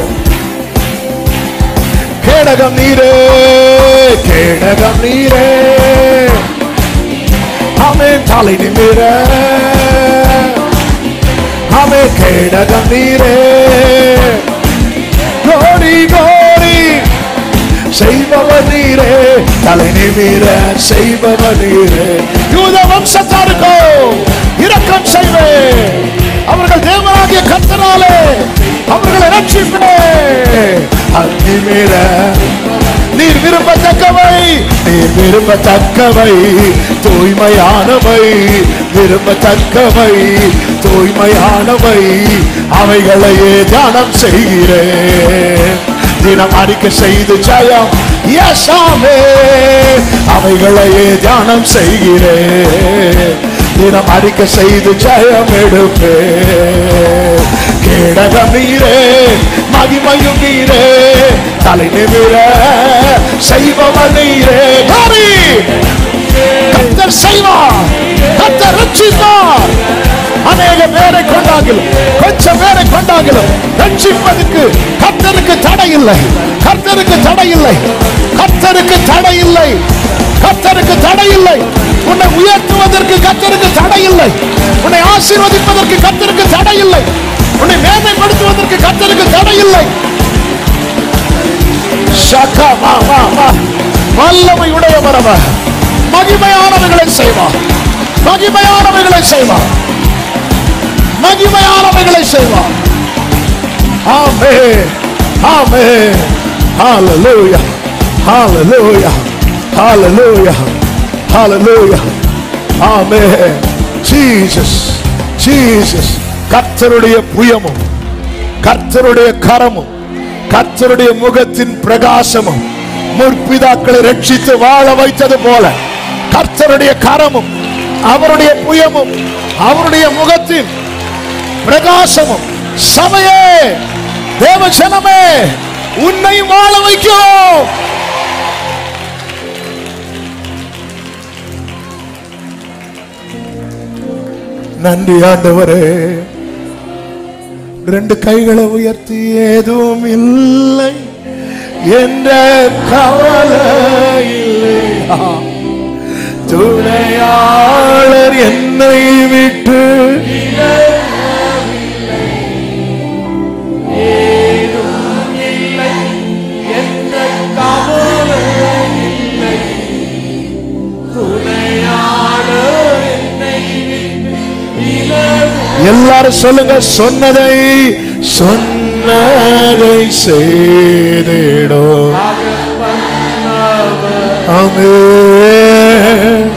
கேடகம் நீரே, கேடகம் நீரே. ஆமென். தலை நிமிர. ஆமென். கேடகம் நீரே. கோரி கோரி செய்பவர் நீரே, தலை நிமிர செய்பவர் நீரே. யூத வம்சத்தாருக்கோ இரக்கம் செய்வேன். அவர்கள் தேவனாகிய கர்த்தராலே அவர்களை ரட்சிப்பேன். அந்நிமிர. நீர் விரும்பத்தக்கவை, நீர் விரும்பத்தக்கவை, தூய்மையானவை. விரும்பத்தக்கவை, தூய்மையானவை, அவைகளையே தியானம் செய்கிறேன். தினம் அறிக்கை செய்து ஜெயம். யசாமே. அவைகளையே தியானம் செய்கிறேன். தினம் அறிக்கை செய்து ஜெயம் எடுப்பேன். கேடகம் நீரே, மகிமையும் நீரே, தலை நிமிர செய்பவர் நீரே. கர்த்தர் செய்வார், கர்த்தர் ரட்சிப்பார். அநேக பேரை கொண்டாகிலும், கொஞ்சம் பேரை கொண்டாகிலும் ரட்சிப்பதற்கு கர்த்தருக்கு தடை இல்லை. கர்த்தருக்கு தடை இல்லை. கர்த்தருக்கு தடை இல்லை. கர்த்தருக்கு தடை இல்லை. உன்னை உயர்த்துவதற்கு கர்த்தருக்கு தடை இல்லை. உன்னை ஆசீர்வதிப்பதற்கு கர்த்தருக்கு தடை இல்லை. உன்னை மேன்மைப்படுத்துவதற்கு கர்த்தருக்கு தடை இல்லை. வல்லமை உடையவர் அவர். மகிமையானவைகளை செய்வார். மகிமையானவைகளை செய்வார். மகிமையானவைகளை செய்வார். Amen. Amen. Hallelujah. Hallelujah. Hallelujah. Hallelujah. Amen. Jesus, Jesus. கர்த்தருடைய புயமும், கர்த்தருடைய கரமும், கர்த்தருடைய முகத்தின் பிரகாசமும் முற்பிதாக்களை ரட்சித்து வாழ வைத்தது போல கர்த்தருடைய கரமும், அவருடைய புயமும், அவருடைய முகத்தின் பிரகாசமும் சபையே, தேவ ஜனமே, உன்னை வாழ வைக்கும். நன்றி ஆண்டவரே. ரெண்டு கைகளை உயர்த்தி ஏதும் இல்லை என்ற கவலை இல்லை, துணையாளர் என்னை விட்டு ஏதும் இல்லை என்ற கவலை இல்லை, துணையாளர் என்னை விட்டு எல்லாரும் சொல்லுங்க, சொன்னதை சொன்னதை செய்திடும். ஆமென்.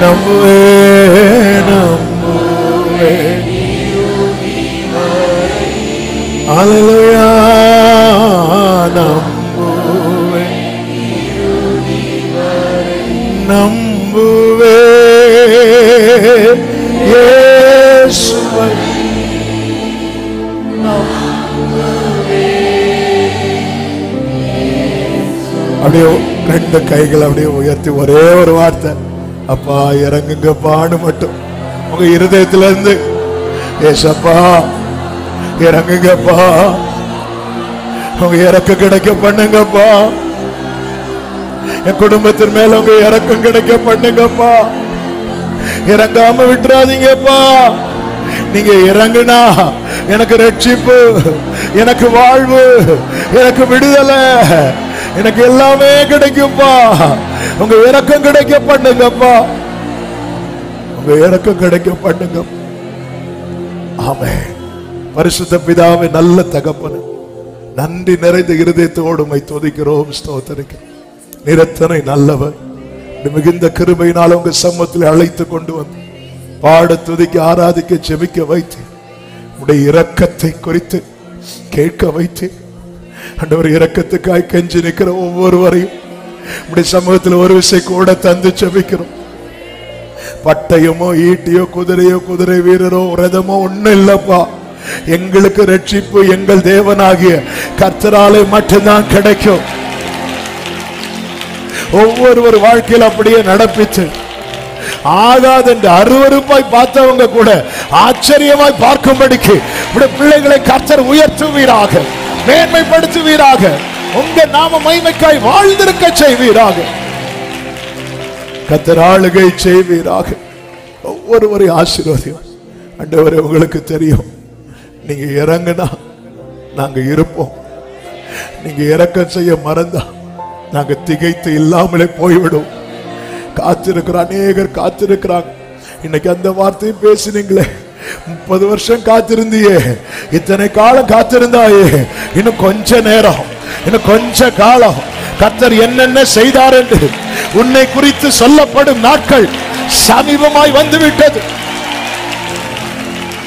நம்புவே நம்புவே. ஹல்லேலூயா. நம்புவே நம்புவே இயேசுவை அப்படியே ரெண்டு கைகள் அப்படியே உயர்த்தி ஒரே ஒரு வார்த்தை, அப்பா இறங்குங்கப்பான்னு மட்டும் உங்க இருதயத்துல இருந்து, ஏசப்பா இறங்குங்கப்பா, உங்க இறக்கம் கிடைக்க பண்ணுங்கப்பா, என் குடும்பத்தின் மேல உங்க இறக்கம் கிடைக்க பண்ணுங்கப்பா, இறங்காம விட்டுறாதீங்கப்பா. நீங்க இறங்குனா எனக்கு ரட்சிப்பு, எனக்கு வாழ்வு, எனக்கு விடுதலை, எனக்கு எல்லாமே கிடைக்கும்பா. உங்க இறக்கம் கிடைக்க பண்ணுங்கப்பா, உங்க இறக்கம் கிடைக்க பண்ணுங்க. ஆமென். பரிசுத்த பிதாவே, நல்ல தகப்பனே, நன்றி நிறைந்த இருதயத்தோடு உம்மை துதிக்கிறோம், ஸ்தோத்திரிக்கிறோம். நிரத்தனை நல்லவர். மிகுந்த கிருபையினால் உங்க சமூகத்தில் அழைத்து கொண்டு வந்து பாட, துதிக்க, ஆராதிக்க, ஜெபிக்க வைத்து உடைய இரக்கத்தை குறித்து கேட்க வைத்து, ஆண்டவர் இரக்கத்துக்காய் கெஞ்சி நிற்கிற ஒவ்வொருவரையும் உடைய சமூகத்தில் ஒரு விஷயம் கூட தந்து ஜெபிக்கிறோம். பட்டயமோ ஈட்டியோ குதிரையோ குதிரை வீரரோ ரதமோ ஒண்ணும் இல்லப்பா. எங்களுக்கு ரட்சிப்பு எங்கள் தேவனாகிய கர்த்தராலே மட்டும்தான் கிடைக்கும். ஒவ்வொரு வாழ்க்கையில் அப்படியே நடப்பிச்சு ஆகாது என்று அருவருப்பாய் பார்த்தவங்க கூட ஆச்சரியமாய் பார்க்கும்படிக்கு பிள்ளைகளை கர்த்தர் உயர்த்துவீராக, மேன்மைப்படுத்துவீராக, உங்க நாம மகிமைக்காய் வாழ்ந்திருக்க செய்வீராக, கர்த்தர் ஆளுகை செய்வீராக. ஒவ்வொருவரை ஆசீர்வதியும். ஆண்டவரே, உங்களுக்கு தெரியும், நீங்க இறங்குனா நாங்க இருப்போம், நீங்க இறக்கம் செய்ய மறந்தா நாங்க திகைத்து இல்லாமலே போய்விடும். காத்திருக்கிற அநேகர் காத்திருக்கிறாங்க. இன்னைக்கு அந்த வார்த்தையும் பேசினீங்களே, 30 வருஷம் காத்திருந்தியே, இத்தனை காலம் காத்திருந்தாயே, இன்னும் கொஞ்ச நேரம், இன்னும் கொஞ்ச காலம் கர்த்தர் என்னென்ன செய்தார் என்று உன்னை குறித்து சொல்லப்படும் நாட்கள் சமீபமாய் வந்துவிட்டது.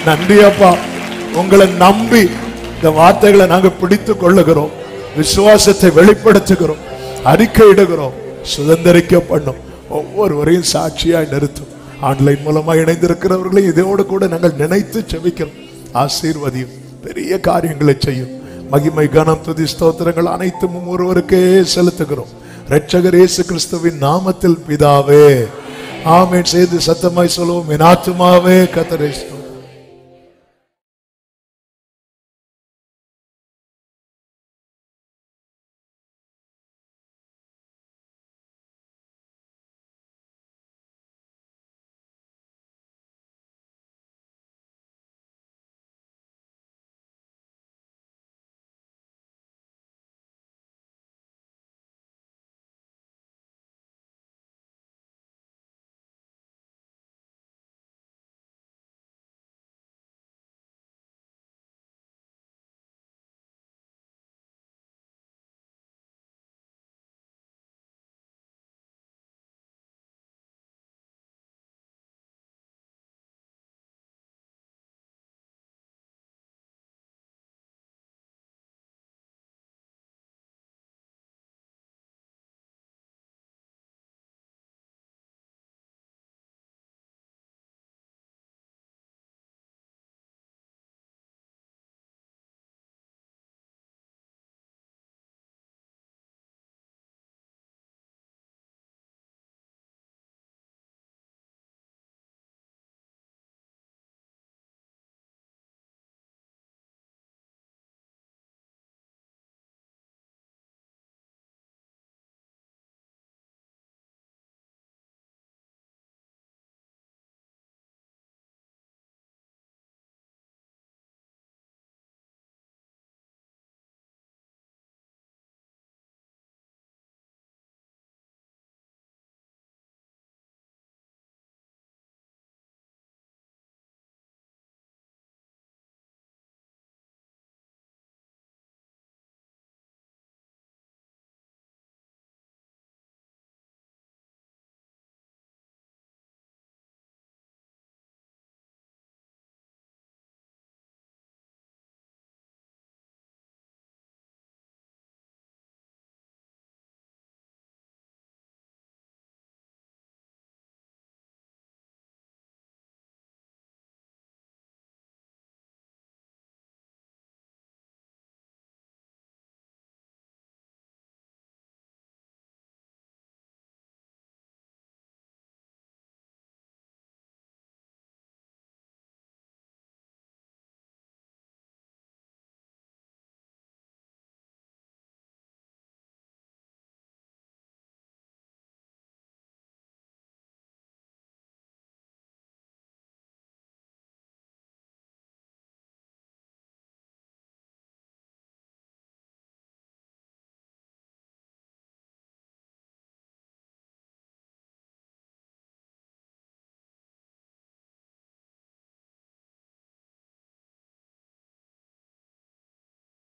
நன்றி அப்பா. உங்களை நம்பி இந்த வார்த்தைகளை நாங்க பிடித்துக் கொள்ளுகிறோம், விசுவாசத்தை வெளிப்படுத்துகிறோம், அறிக்கையிடுகிறோம். சுதந்திரிக்க பண்ணும் ஒவ்வொருவரையும் சாட்சியாய் நிறுத்தும். ஆன்லைன் மூலமா இணைந்திருக்கிறவர்களை இதோடு கூட நாங்கள் நினைத்து செபிக்கிறோம். ஆசீர்வதியும், பெரிய காரியங்களை செய்யும். மகிமை, கனம், துதி, ஸ்தோத்திரங்கள் அனைத்தும் ஒருவருக்கே செலுத்துகிறோம். இரட்சகர் இயேசு கிறிஸ்துவின் நாமத்தில் பிதாவே, ஆமென். செய்து சத்தமாய் சொல்லுவோம், என் ஆத்துமாவே கர்த்தரை